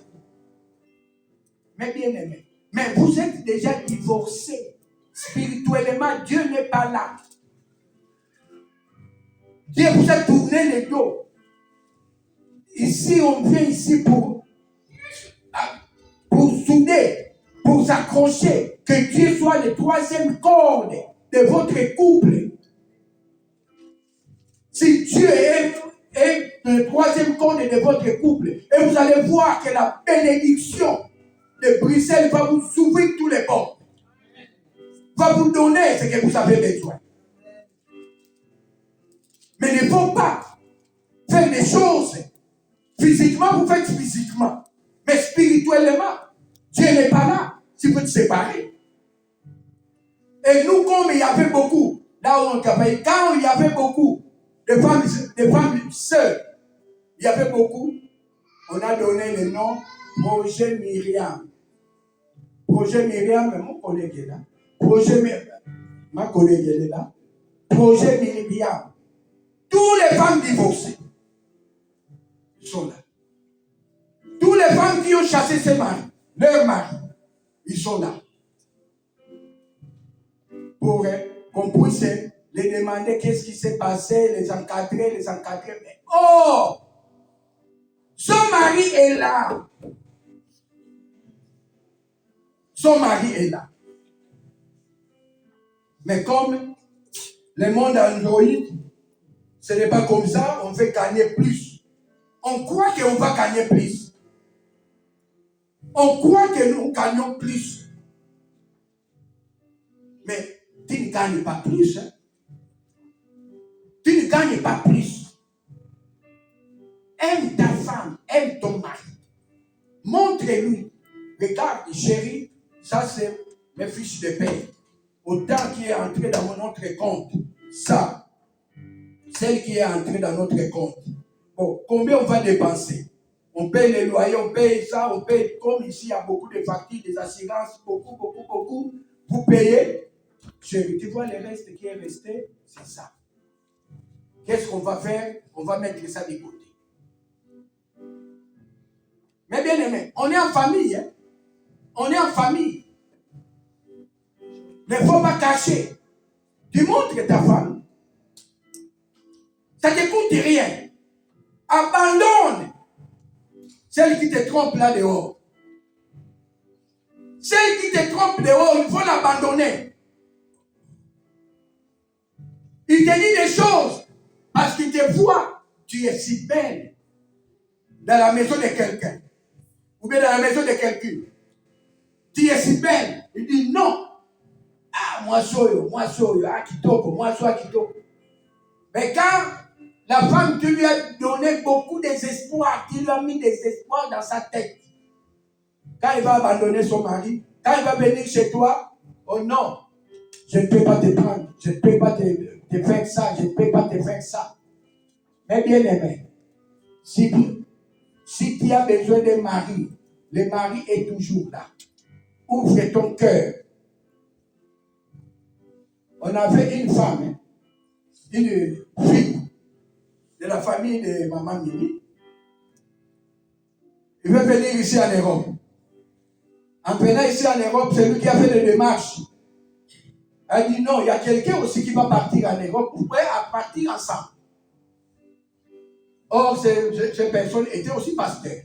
Mais bien aimé, mais vous êtes déjà divorcés. Spirituellement, Dieu n'est pas là. Dieu vous a tourné le dos. Ici, on vient ici pour souder, pour s'accrocher, que Dieu soit le troisième corde de votre couple. Si Dieu est le troisième corde de votre couple, et vous allez voir que la bénédiction de Bruxelles va vous ouvrir tous les portes, va vous donner ce que vous avez besoin. Mais il ne faut pas faire des choses. Physiquement, vous faites physiquement. Mais spirituellement, Dieu n'est pas là si vous êtes séparés. Et nous, comme il y avait beaucoup, là où on travaillait, quand il y avait beaucoup de femmes seules, il y avait beaucoup, on a donné le nom Projet Myriam. Projet Myriam, mon collègue est là. Projet Myriam, ma collègue est là. Projet Myriam. Toutes les femmes divorcées sont là. Toutes les femmes qui ont chassé ses maris, leurs maris, ils sont là. Pour qu'on puisse les demander qu'est-ce qui s'est passé, les encadrer. Mais, oh! Son mari est là. Son mari est là. Mais comme Le monde Android, ce n'est pas comme ça, on veut gagner plus. On croit qu'on va gagner plus. On croit que nous gagnons plus. Mais tu ne gagnes pas plus. Hein? Tu ne gagnes pas plus. Aime ta femme, aime ton mari. Montre-lui. Regarde, chérie, ça c'est mes fiches de paie. Autant qui est entré dans notre compte, ça, celle qui est entrée dans notre compte. Bon, combien on va dépenser? On paye les loyers, on paye ça, on paye, comme ici, il y a beaucoup de factures, des assurances, beaucoup. Vous payez. Chérie, tu vois le reste qui est resté, c'est ça. Qu'est-ce qu'on va faire? On va mettre ça de côté. Mais bien aimé, on est en famille. Hein? On est en famille. Il ne faut pas cacher. Tu montres ta femme. Ça ne te coûte rien. Abandonne celle qui te trompe là dehors. Celle qui te trompe dehors, il faut l'abandonner. Il te dit des choses parce qu'il te voit. Tu es si belle dans la maison de quelqu'un. Ou bien dans la maison de quelqu'un. Tu es si belle. Il dit non. Ah, moi soy, kitoko. Mais quand la femme, tu lui as donné beaucoup d'espoir, tu lui as mis des espoirs dans sa tête. Quand il va abandonner son mari, quand il va venir chez toi, oh non, je ne peux pas te prendre, je ne peux pas te faire ça, je ne peux pas te faire ça. Mais bien aimé, si tu as besoin d'un mari, le mari est toujours là. Ouvre ton cœur. On avait une femme, une fille de la famille de Maman Mimi. Il veut venir ici en Europe. En venant ici en Europe, c'est lui qui a fait les démarches. Elle dit non, il y a quelqu'un aussi qui va partir en Europe. Vous pouvez partir ensemble. Or, ces personnes étaient aussi pasteurs.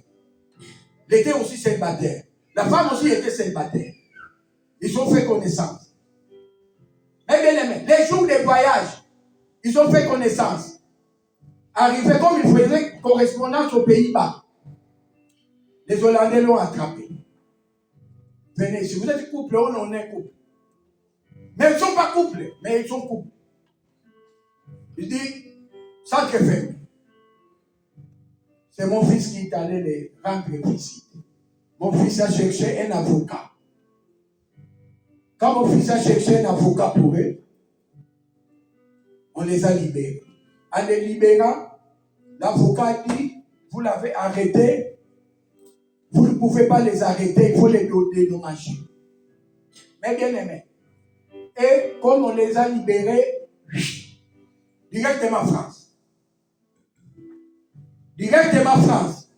Il était aussi célibataire. La femme aussi était célibataire. Ils ont fait connaissance. Mais bien aimé, les jours de voyage, ils ont fait connaissance. Arrivé comme ils faisaient correspondance aux Pays-Bas. Les Hollandais l'ont attrapé. Venez ici, vous êtes couple, on est couple. Mais ils ne sont pas couple, mais ils sont couple. Il dit, centre fermé. C'est mon fils qui est allé les rendre visite. Mon fils a cherché un avocat. Quand mon fils a cherché un avocat pour eux, on les a libérés. En les libérant, l'avocat dit, vous l'avez arrêté, vous ne pouvez pas les arrêter, il faut les dédommager. Mais bien aimé. Et comme on les a libérés, directement en France. Directement en France.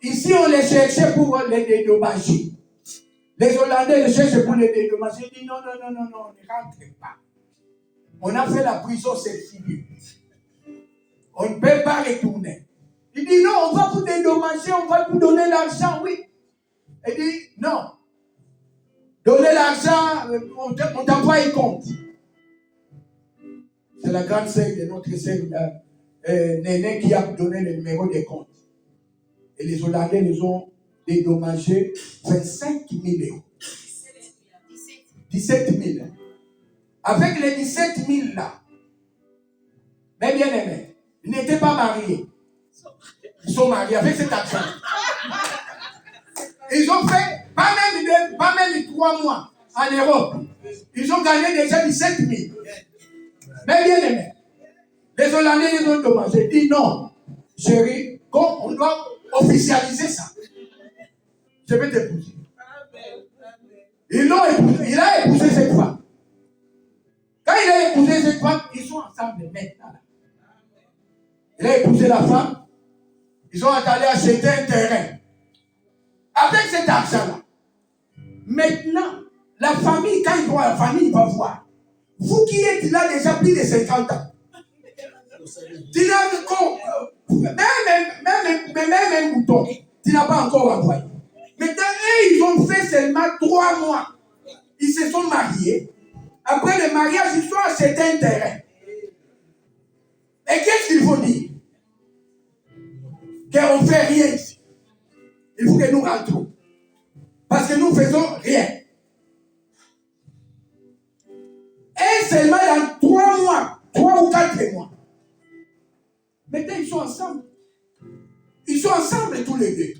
Ici, on les cherchait pour les dédommager. Les Hollandais les cherchent pour les dédommager. Ils disent non, ne rentrez pas. On a fait la prison, c'est fini. On ne peut pas retourner. Il dit non, on va vous dédommager, on va vous donner l'argent, oui. Il dit non. Donnez l'argent, on t'envoie un compte. C'est la grande sœur de notre sœur Néné qui a donné le numéro des comptes. Et les Hollandais nous ont dédommagé 25 000 euros. 17 000. Avec les 17 000 là, mais bien aimés, ils n'étaient pas mariés. Ils sont mariés avec cet argent. Ils ont fait pas même 3 mois en Europe. Ils ont gagné déjà 17 000. Mais bien aimés, les Hollandais ils ont demandé. J'ai dit non, chérie, on doit officialiser ça. Je vais t'épouser. Il a épousé cette femme. Quand il a épousé cette femme, ils sont ensemble maintenant. Il a épousé la femme. Ils ont allé acheter un terrain. Avec cet argent-là. Maintenant, la famille, quand il voit la famille, il va voir. Vous qui êtes là déjà plus de 50 ans. Tu n'as encore, même un bouton, tu n'as pas encore envoyé. Maintenant, eux, ils ont fait seulement 3 mois. Ils se sont mariés. Après le mariage, ils sont achetés un terrain. Et qu'est-ce qu'il faut dire? Qu'on ne fait rien ici. Il faut que nous rentrons. Parce que nous ne faisons rien. Et seulement dans 3 mois, 3 ou 4 mois. Maintenant, ils sont ensemble. Ils sont ensemble tous les deux.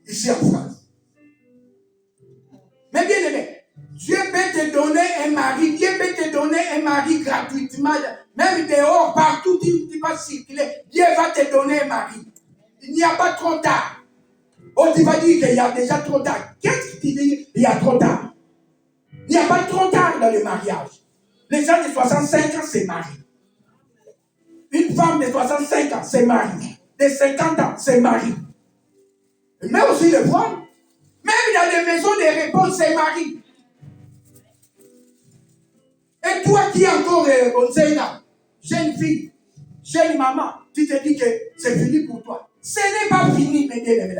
Ici en France. Mais bien aimé, Dieu peut te donner un mari. Dieu peut te donner un mari gratuitement. Même dehors, partout, tu vas circuler. Dieu va te donner un mari. Il n'y a pas trop tard. Oh, tu vas dire qu'il y a déjà trop tard. Qu'est-ce que tu dis? Il y a trop tard. Il n'y a pas trop tard dans le mariage. Les gens de 65 ans se marient. Une femme de 65 ans se marie. De 50 ans se marie. Mais aussi les femmes. Même dans les maisons de repos se marient. Et toi qui es encore jeune fille, jeune maman, tu te dis que c'est fini pour toi. Ce n'est pas fini, mes bien-aimés.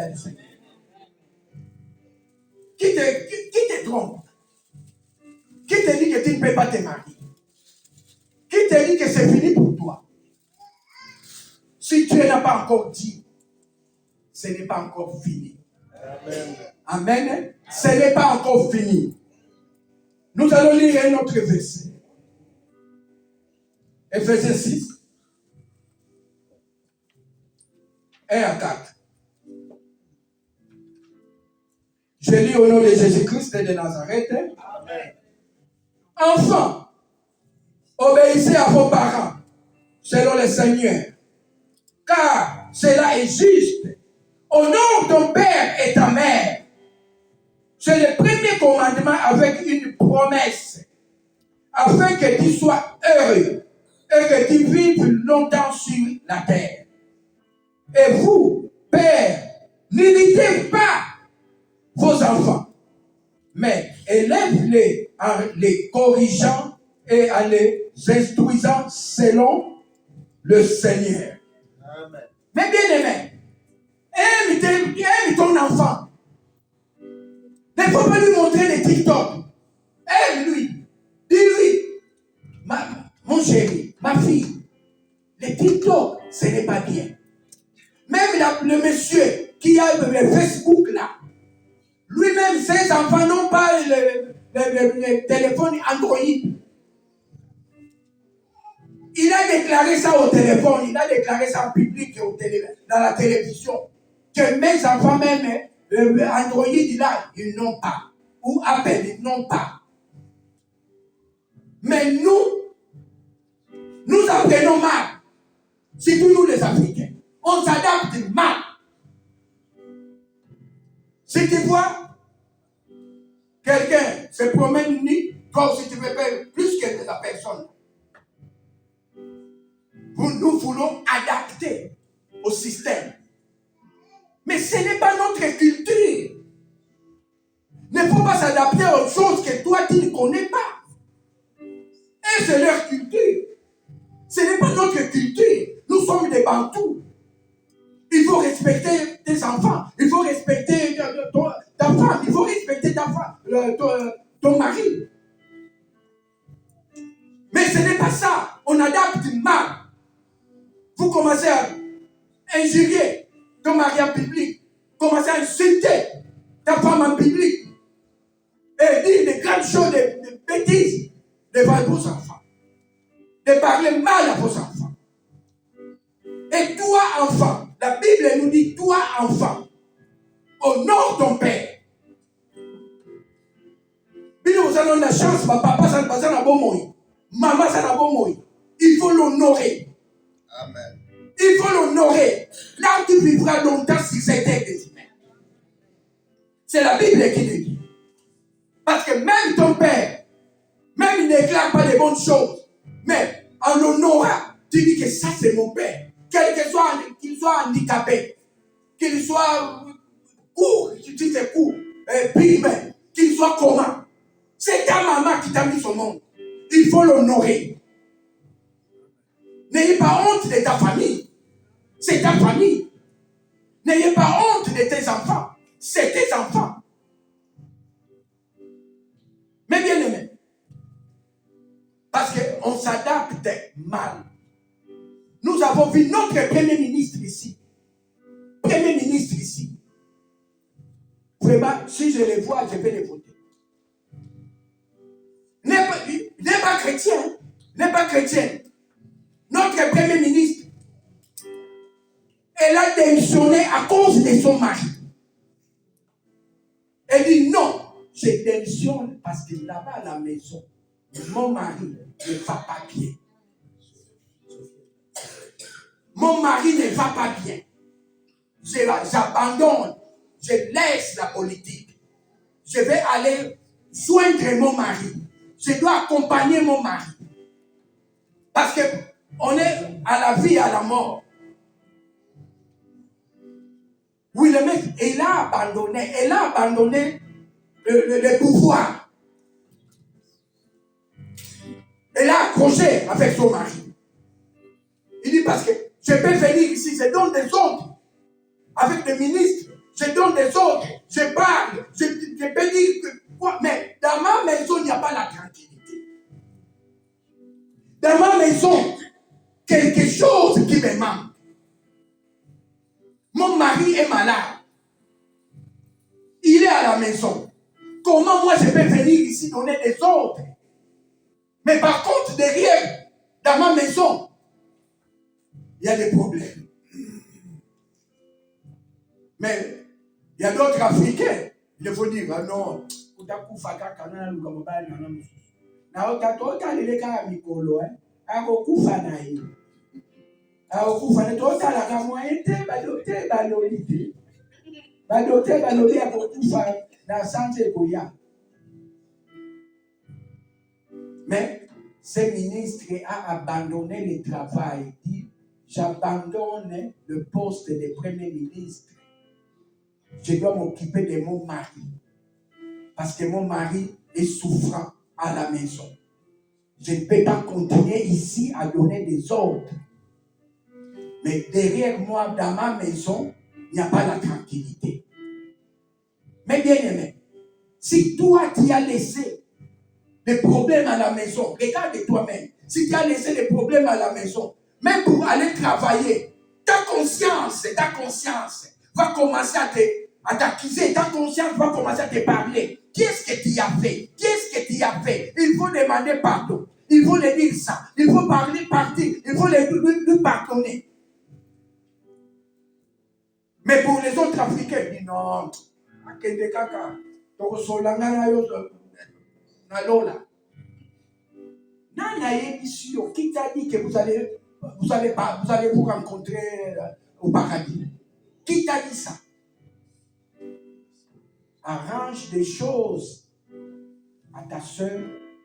Qui te trompe? Qui te dit que tu ne peux pas te marier? Qui te dit que c'est fini pour toi? Si Dieu n'a pas encore dit, ce n'est pas encore fini. Amen. Amen. Ce n'est pas encore fini. Nous allons lire un autre verset. Ephésiens 6. 1 à 4. Je lis au nom de Jésus-Christ de Nazareth. Amen. Enfants, obéissez à vos parents, selon le Seigneur, car cela est juste. Honore ton père et ta mère. C'est le premier commandement avec une promesse, afin que tu sois heureux et que tu vives longtemps sur la terre. Et vous, pères, n'irritez pas vos enfants, mais élève-les en les corrigeant et en les instruisant selon le Seigneur. Amen. Mais bien aimé, aime ton enfant. Il ne faut pas lui montrer les TikTok. Aime-lui. Dis-lui, mon chéri, ma fille, les TikTok, ce n'est pas bien. Même le monsieur qui a le Facebook là, lui-même, ses enfants n'ont pas le téléphone Android. Il a déclaré ça au téléphone, il a déclaré ça en public dans la télévision. Que mes enfants même, Android, ils n'ont pas. Ou Apple, ils n'ont pas. Mais nous apprenons mal. Surtout nous les Africains. On s'adapte mal. Si tu vois, quelqu'un se promène nu, comme si tu veux faire plus que la personne. Nous voulons adapter au système. Mais ce n'est pas notre culture. Il ne faut pas s'adapter aux choses que toi tu ne connais pas. Et c'est leur culture. Ce n'est pas notre culture. Nous sommes des Bantous. Il faut respecter tes enfants. Il faut respecter ta femme. Il faut respecter ta femme, ton mari. Mais ce n'est pas ça. On adapte mal. Vous commencez à injurier ton mari en public. Commencez à insulter ta femme en public. Et dire des grandes choses, des bêtises devant vos enfants. De parler mal à vos enfants. Et toi, enfant, la Bible nous dit, toi, enfant, honore ton père. Puis nous avons la chance, papa, ça n'a pas bon. Maman, ça n'a pas bon. Il faut l'honorer. Amen. Il faut l'honorer. Là, tu vivras longtemps sur cette terre des humains. C'est la Bible qui le dit. Parce que même ton père, même il ne déclare pas de bonnes choses, mais en l'honorant, tu dis que ça c'est mon père. Qu'il soit handicapé, qu'il soit court, tu dis c'est court, pire, qu'il soit comment. C'est ta maman qui t'a mis au monde. Il faut l'honorer. N'ayez pas honte de ta famille. C'est ta famille. N'ayez pas honte de tes enfants. C'est tes enfants. Mais bien aimé, on s'adapte mal. Nous avons vu notre Premier ministre ici. Premier ministre ici. Vraiment, si je les vois, je vais les voter. N'est pas chrétien. N'est pas chrétien. Notre Premier ministre, elle a démissionné à cause de son mari. Elle dit non, je démissionne parce que là-bas à la maison, mon mari ne va pas bien. Mon mari ne va pas bien. J'abandonne, je laisse la politique. Je vais aller joindre mon mari. Je dois accompagner mon mari. Parce qu'on est à la vie et à la mort. Oui, le mec, elle a abandonné le pouvoir. Elle a accroché avec son mari. Il dit parce que je peux venir ici, je donne des ordres avec des ministres, je donne des ordres, je parle, je peux dire que quoi, mais dans ma maison, il n'y a pas la tranquillité. Dans ma maison, quelque chose qui me manque. Mon mari est malade. Il est à la maison. Comment moi je peux venir ici donner des ordres? Mais par contre, derrière, dans ma maison, il y a des problèmes. Mais il y a d'autres Africains. Il faut dire, ah non, mais ce ministre a abandonné le travail. Il dit, j'abandonne le poste de Premier ministre. Je dois m'occuper de mon mari. Parce que mon mari est souffrant à la maison. Je ne peux pas continuer ici à donner des ordres. Mais derrière moi, dans ma maison, il n'y a pas la tranquillité. Mais bien aimé, si toi tu as laissé des problèmes à la maison, regarde toi-même. Si tu as laissé des problèmes à la maison, même pour aller travailler, ta conscience va commencer à t'accuser, ta conscience va commencer à te parler. Qu'est-ce que tu as fait? Qu'est-ce que tu as fait? Il faut demander pardon. Il faut lui dire ça. Il faut parler, partir. Il faut lui pardonner. Mais pour les autres Africains, ils disent non. Qui t'a dit que vous allez vous rencontrer au paradis? Qui t'a dit ça? Arrange des choses à ta soeur,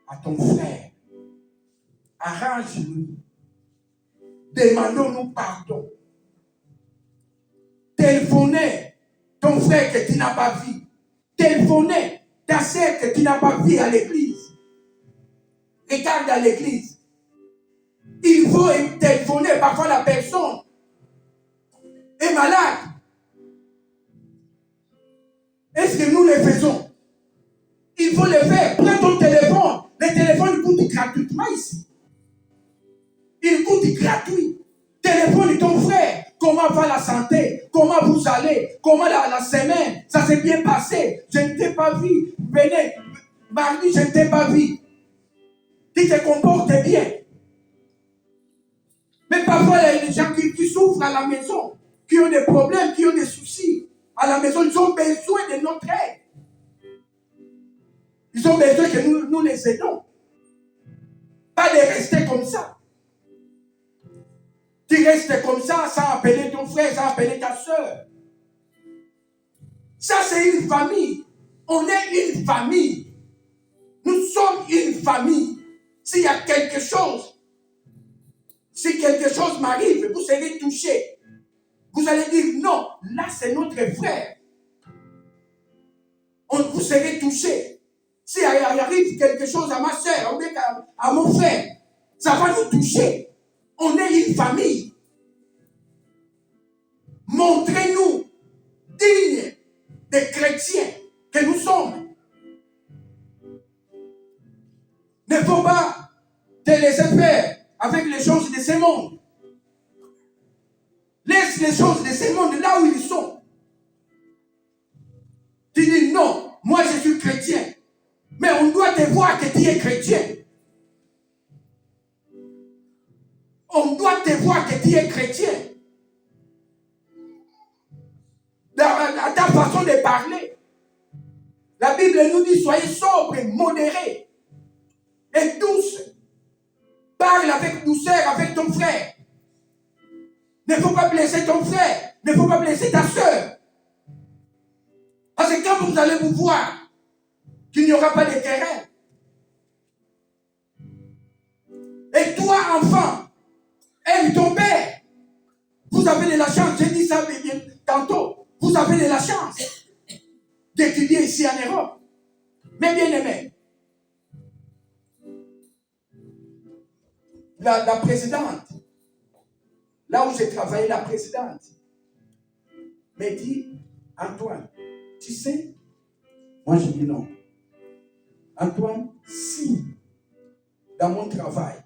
à ton frère. Arrange-nous. Demandons-nous pardon. Téléphonez ton frère que tu n'as pas vu. Téléphonez ta sœur que tu n'as pas vu à l'église. Regarde à l'église. Il faut téléphoner. Parfois la personne est malade. Est-ce que nous le faisons? Il faut le faire. Prends ton téléphone. Le téléphone coûte gratuitement ici. Il coûte gratuit. Téléphone ton frère. Comment va la santé? Comment vous allez? Comment la semaine? Ça s'est bien passé. Je ne t'ai pas vu. Venez. Mardi, je ne t'ai pas vu. Tu te comportes bien. Mais parfois, il y a des gens qui souffrent à la maison, qui ont des problèmes, qui ont des soucis. À la maison, ils ont besoin de notre aide. Ils ont besoin que nous les aidons. Pas de rester comme ça. Tu restes comme ça sans appeler ton frère, sans appeler ta soeur. Ça, c'est une famille. On est une famille. Nous sommes une famille. S'il y a quelque chose, si quelque chose m'arrive, vous serez touché. Vous allez dire non, là c'est notre frère. Vous serez touché. Si il arrive quelque chose à ma soeur, à mon frère, ça va nous toucher. On est une famille. Montrez-nous dignes des chrétiens que nous sommes. Ne faut pas te laisser ce monde. Laisse les choses de ce monde là où ils sont. Tu dis non, moi je suis chrétien. Mais on doit te voir que tu es chrétien. On doit te voir que tu es chrétien. Dans ta façon de parler. La Bible nous dit soyez sobres, modérés et douces. Parle avec douceur avec ton frère. Ne faut pas blesser ton frère. Ne faut pas blesser ta soeur. Parce que quand vous allez vous voir, qu'il n'y aura pas de terrain. Et toi, enfant, aime ton père. Vous avez de la chance, j'ai dit ça bien tantôt. Vous avez de la chance d'étudier ici en Europe. Mais bien aimé, la présidente, là où j'ai travaillé, la présidente, m'a dit, Antoine, tu sais, moi je dis non. Antoine, si dans mon travail,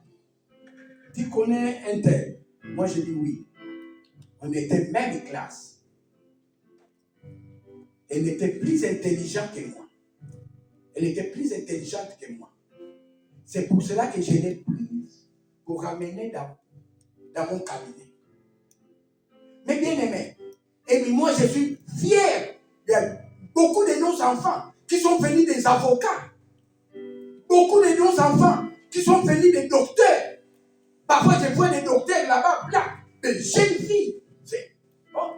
tu connais un tel, moi je dis oui. On était même classe. Elle était plus intelligente que moi. Elle était plus intelligente que moi. C'est pour cela que je l'ai prise pour ramener dans mon cabinet. Mais bien aimé, et moi je suis fier de beaucoup de nos enfants qui sont venus des avocats. Beaucoup de nos enfants qui sont venus des docteurs. Parfois je vois des docteurs là-bas, là, des jeunes filles. Oh,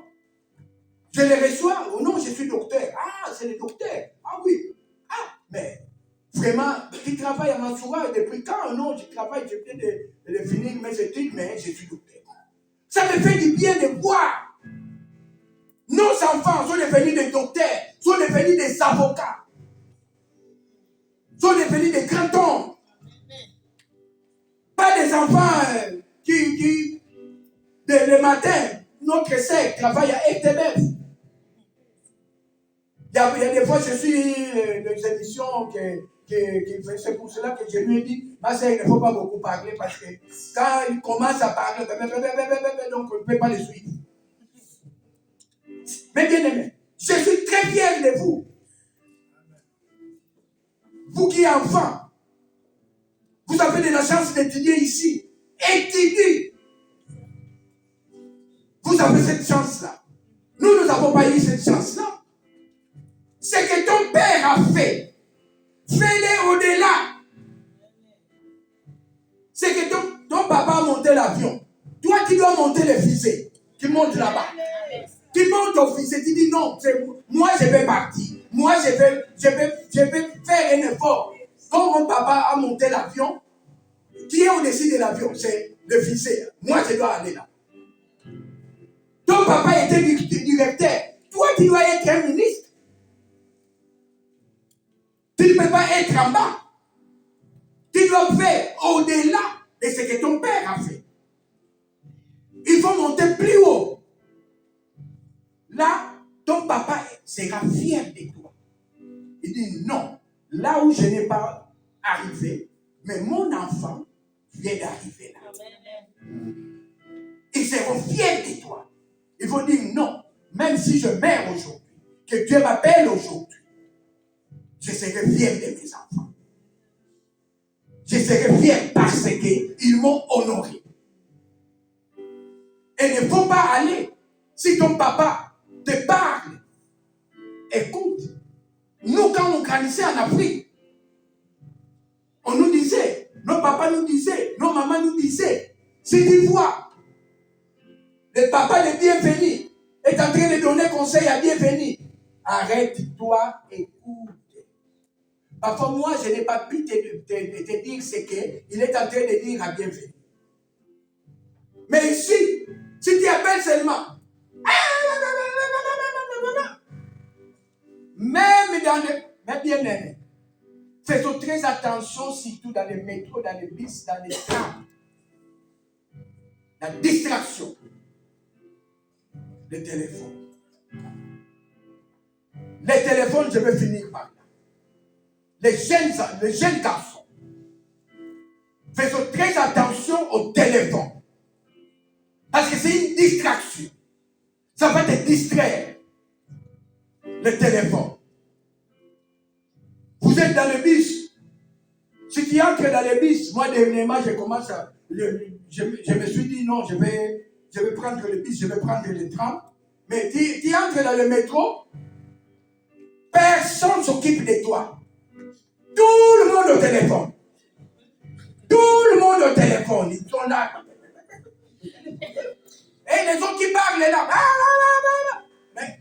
je les reçois. Oh non, je suis docteur. Ah, c'est le docteur. Ah oui. Ah, mais vraiment, tu travailles à Mansoura depuis quand? Non, je travaille, je viens de finir mes études, mais je suis docteur. Ça me fait du bien de voir. Nos enfants sont devenus des docteurs, sont devenus des avocats, sont devenus des grands hommes. Pas des enfants qui le matin, notre sœur travaille à RTBF. Il y a des fois, je suis des émissions c'est pour cela que je lui ai dit, ma sœur, il ne faut pas beaucoup parler parce que quand il commence à parler, donc on ne peut pas le suivre. Mais bien aimé, je suis très fier de vous. Vous qui êtes enfants, vous avez de la chance d'étudier ici. Étudiez. Vous avez cette chance-là. Nous n'avons pas eu cette chance-là. Ce que ton père a fait, fais-le au-delà. C'est que ton papa a monté l'avion. Toi, tu dois monter le fusée. Tu montes là-bas. Tu montes au fusée. Tu dis non, moi je vais partir. Moi je vais faire un effort. Quand mon papa a monté l'avion, qui est au-dessus de l'avion? C'est le fusée. Moi je dois aller là. Ton papa était directeur. Toi, tu dois être un ministre. Tu ne peux pas être en bas. Tu dois faire au-delà de ce que ton père a fait. Il faut monter plus haut. Là, ton papa sera fier de toi. Il dit non, là où je n'ai pas arrivé, mais mon enfant vient d'arriver là. Ils seront fiers de toi. Il faut dire non, même si je meurs aujourd'hui, que Dieu m'appelle aujourd'hui, je serai fier de mes enfants. Je serai fier parce qu'ils m'ont honoré. Et il ne faut pas aller. Si ton papa te parle, écoute. Nous, quand on grandissait en Afrique, on nous disait, nos papas nous disaient, nos mamans nous disaient, si tu vois le papa de Bienvenu est en train de donner conseil à Bienvenu, arrête-toi, écoute. Parfois, moi, je n'ai pas pu te dire ce qu'il est en train de dire à Bienvenu. Mais ici, si tu appelles seulement, même dans les... Mais bien aimé, faisons très attention, surtout dans les métros, dans les bus, dans les trams. La distraction. Le téléphone. Les téléphones, je vais finir par là. Les jeunes garçons. Faisons très attention au téléphone. le téléphone. Vous êtes dans le bus. Si tu entres dans le bus, moi dernièrement, je commence à... Je me suis dit non, je vais prendre le bus, je vais prendre le tram. Mais tu entres dans le métro, personne ne s'occupe de toi. Tout le monde au téléphone. Tout le monde au téléphone. Ils sont là. Et les autres qui parlent là. Mais,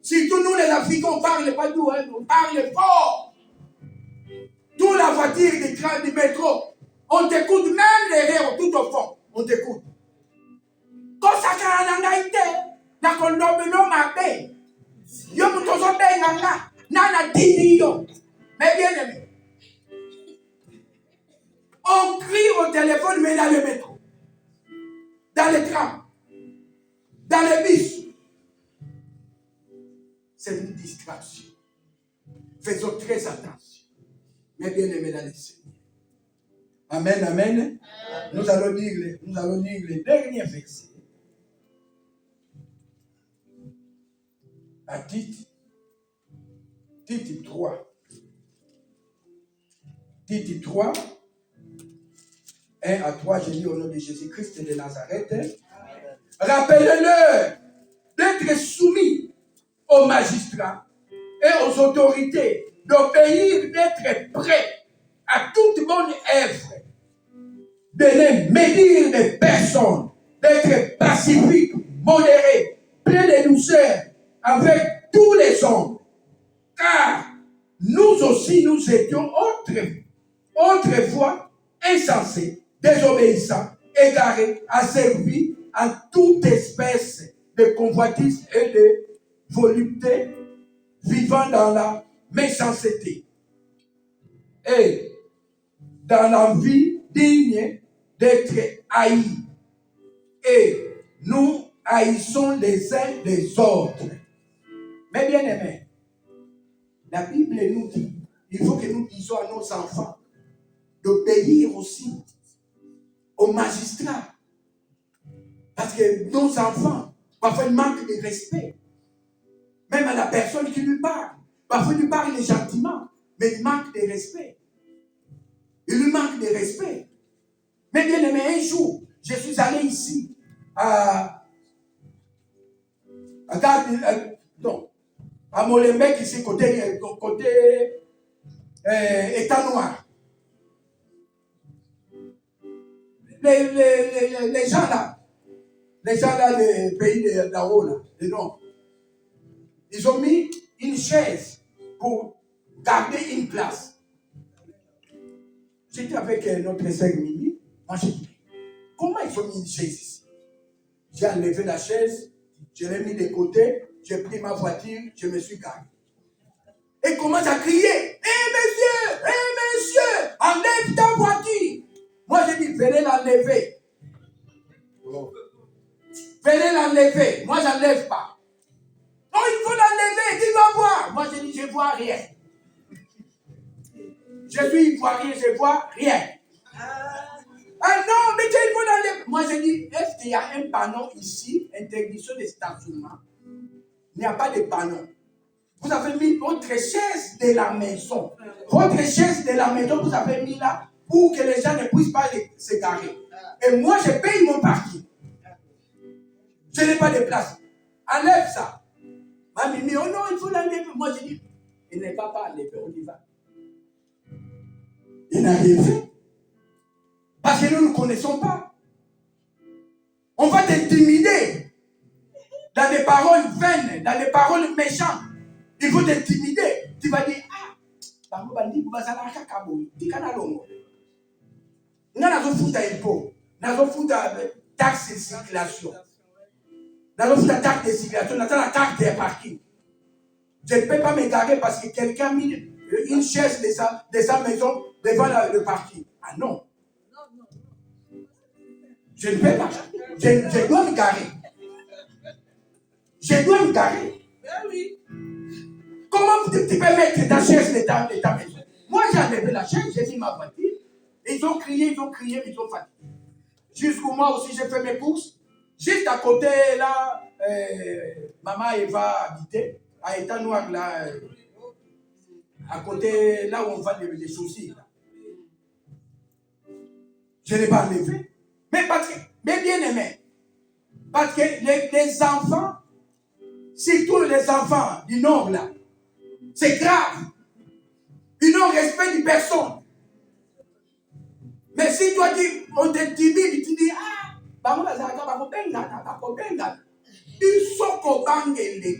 surtout nous les Africains, on ne parle pas doux, hein, on parle fort. Toute la voiture, des trains, du métro, on t'écoute même derrière, tout au fond, on t'écoute. Quand ça a été, la condom non m'a payé. Yo mutozo benganga, nana didio. Mais bien aimé. On crie au téléphone, mais dans le métro, dans le tram, dans le bus. C'est une distraction. Faisons très attention. Mais bien aimé dans le Seigneur. Amen, amen. Nous allons lire les derniers versets. À Tite 3. Tite 3. 1 à 3, je lis au nom de Jésus-Christ de Nazareth. Rappelez-leur d'être soumis aux magistrats et aux autorités, d'obéir, d'être prêts à toute bonne œuvre, de ne médire de personne, d'être pacifique, modéré, plein de douceur avec tous les hommes. Car nous aussi, nous étions autrefois insensés, désobéissants, égarés, asservis à toute espèce de convoitise et de volupté, vivant dans la méchanceté et dans l'envie digne d'être haïs. Et nous haïssons les uns les autres. Mais bien aimés, la Bible nous dit, il faut que nous disions à nos enfants d'obéir aussi aux magistrats. Parce que nos enfants, parfois, ils manquent de respect. Même à la personne qui lui parle. Parfois, il lui parle gentiment, mais il manque de respect. Il lui manque de respect. Mais bien aimé, un jour, je suis allé ici, à Molenbeek, ici, côté État Noir. Les gens là, des pays d'Ao, là, des Nord, ils ont mis une chaise pour garder une place. J'étais avec notre sœur Mimi. Moi, j'ai dit, comment ils ont mis une chaise ici? J'ai enlevé la chaise, je l'ai mis de côté, j'ai pris ma voiture, je me suis garé. Et commence à crier, monsieur, enlève ta voiture. Moi, j'ai dit, venez l'enlever. Venez l'enlever. Moi, je n'enlève pas. Non, il faut l'enlever, tu vas voir. Moi, j'ai dit, je ne vois rien. Je suis ivoirien, je ne vois rien. Ah non, mais il faut l'enlever. Moi, j'ai dit, est-ce qu'il y a un panneau ici, interdiction de stationnement? Il n'y a pas de panneau. Vous avez mis votre chaise de la maison. Votre chaise de la maison, vous avez mis là pour que les gens ne puissent pas se garer. Et moi, je paye mon parking. Je n'ai pas de place. Enlève ça. Ma mimi, oh non, il faut l'enlever. Moi, je dis, il n'est pas enlevé, on y va. Il n'a rien fait. Parce que nous ne connaissons pas. On va t'intimider. Dans des paroles vaines, dans des paroles méchantes. Il faut t'intimider. Tu vas dire, ah, taxe de circulation. Taxe de circulation, la carte de parking. Je ne peux pas me garer parce que quelqu'un a mis une chaise de sa maison devant le parking. Ah non. Je ne peux pas. Je dois me garer. Je dois me garer. Comment tu peux mettre ta chaise de ta maison? Moi, j'ai enlevé la chaise, j'ai mis ma voiture. Ils ont crié, ils ont fatigué. Jusqu'au mois aussi, j'ai fait mes courses. Juste à côté, là, maman Eva habitait. à État Noir, là, à côté, là où on vend les chaussures. Là. Je ne l'ai pas enlevé. Mais bien aimé, parce que les enfants, surtout les enfants du Nord, là, c'est grave. Ils n'ont respect de personne. Mais si toi, on te timide, tu dis, ah, ils sont kobangeli.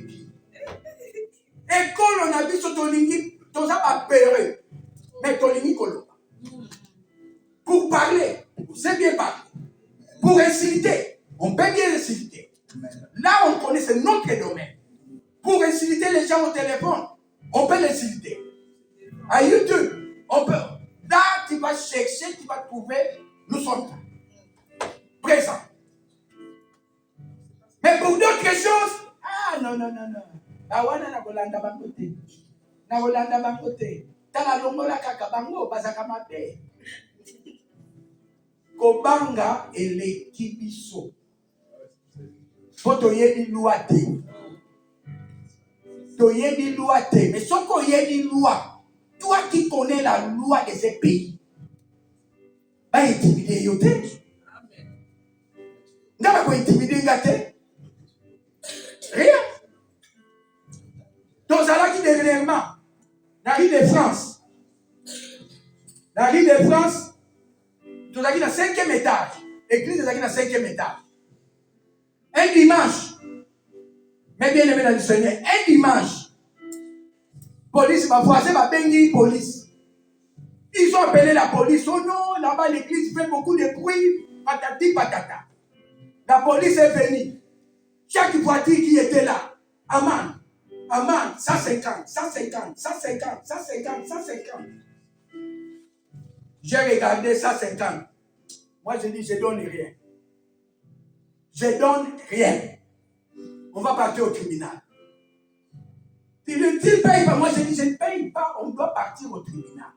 Et quand on a vu ce tolingi, tout ça va peur. Mais tolingi kolo. Pour parler, c'est bien parler. Pour insulter, on peut bien insulter. Là, on connaît, c'est notre domaine. Pour insulter les gens au téléphone, on peut les insulter. À YouTube, on peut. Là, tu vas chercher, tu vas trouver, nous sommes là. Présents. Mais pour d'autres choses, ah non. Awana na kolanda bangote. Na kolanda bangote. Tala longola kaka bango bazaka mabe. Kobanga eleki biso. Foto yebi loi te. To yebi loi te. Mais soko yebi loi. Toi qui connais la loi de ces pays. Va intimider yote. N'a pas intimider gâté. Rien. Donc, ça là qui dernièrement, la rue de France, tout ça qui est dans le 5e étage, l'église est dans le 5e étage. Un dimanche, mais bien aimé dans le Seigneur, un dimanche, police, ma voisin m'a béni police. Ils ont appelé la police. Oh non, là-bas l'église fait beaucoup de bruit, patati patata. La police est venue. Chaque voiture qui était là, Aman, 150. J'ai regardé 150. Moi, je dis, je donne rien. Je donne rien. On va partir au tribunal. Il ne paye pas. Moi, je dis, je ne paye pas. On doit partir au tribunal.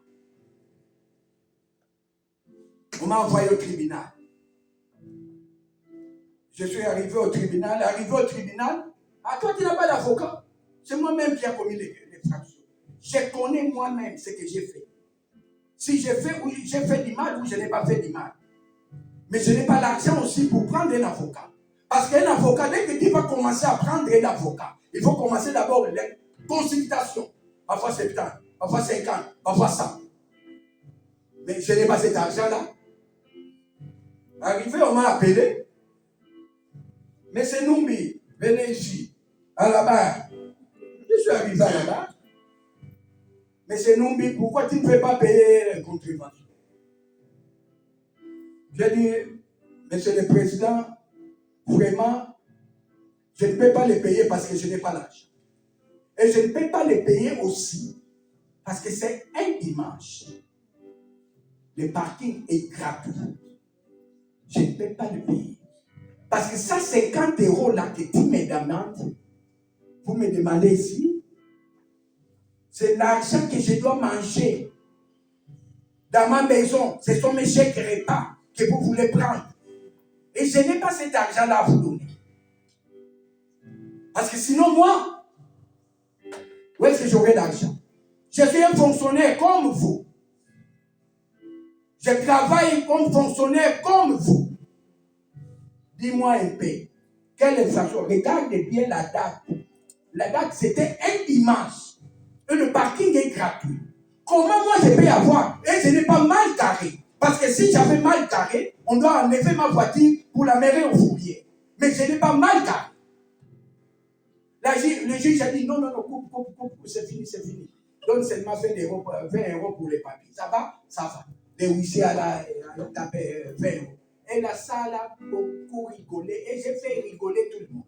On m'a envoyé au tribunal. Je suis arrivé au tribunal. Ah, toi, tu n'as pas d'avocat. C'est moi-même qui ai commis les fractions. Je connais moi-même ce que j'ai fait. Si j'ai fait du mal ou je n'ai pas fait du mal. Mais je n'ai pas l'argent aussi pour prendre un avocat. Parce qu'un avocat, dès que tu vas commencer à prendre un avocat, il faut commencer d'abord les consultations. Parfois 70, parfois 50, parfois 100. Mais je n'ai pas cet argent-là. Arrivé, on m'a appelé. Mais c'est Numbi, venez ici, à la barre. Je suis arrivé à la barre. Mais c'est Numbi, pourquoi tu ne peux pas payer les contraventions? J'ai dit, monsieur le président, vraiment, je ne peux pas les payer parce que je n'ai pas l'argent. Et je ne peux pas les payer aussi parce que c'est un dimanche. Le parking est gratuit. Je ne peux pas le payer. Parce que ça, 50 € là que tu me demandes, vous me demandez ici, c'est l'argent que je dois manger dans ma maison. Ce sont mes chèques repas que vous voulez prendre. Et je n'ai pas cet argent-là à vous donner. Parce que sinon, moi, où est-ce que j'aurai l'argent? Je suis un fonctionnaire comme vous. Je travaille comme fonctionnaire comme vous. Dis-moi un peu. Quelle infraction? Regardez bien la date. La date, c'était un dimanche. Et le parking est gratuit. Comment moi je peux avoir? Et je n'ai pas mal carré. Parce que si j'avais mal carré, on doit enlever ma voiture pour la mêler au fourrier. Mais je n'ai pas mal carré. Le juge a dit non, coupe, c'est fini. Donne seulement 20 € pour les papiers. Ça va. Les huissiers à taper 20 €. Et la salle a beaucoup rigolé. Et j'ai fait rigoler tout le monde.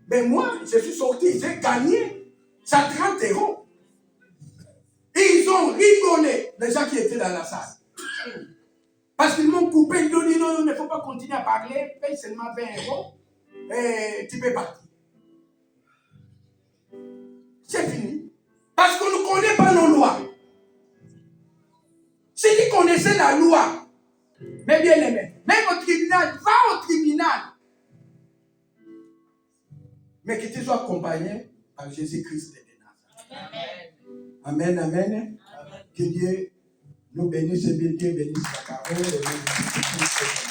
Mais moi, je suis sorti, j'ai gagné 130 €. Et ils ont rigolé, les gens qui étaient dans la salle. Parce qu'ils m'ont coupé, ils ont dit non, il ne faut pas continuer à parler, paye seulement 20 € et tu peux partir. C'est fini. Parce qu'on ne connaît pas nos lois. Si tu connaissais la loi, mais bien aimé, même au tribunal, va au tribunal. mais que tu sois accompagné par Jésus-Christ de Nazareth. Amen, amen. Que Dieu nous bénisse et Dieu bénisse la parole et nous bénisse.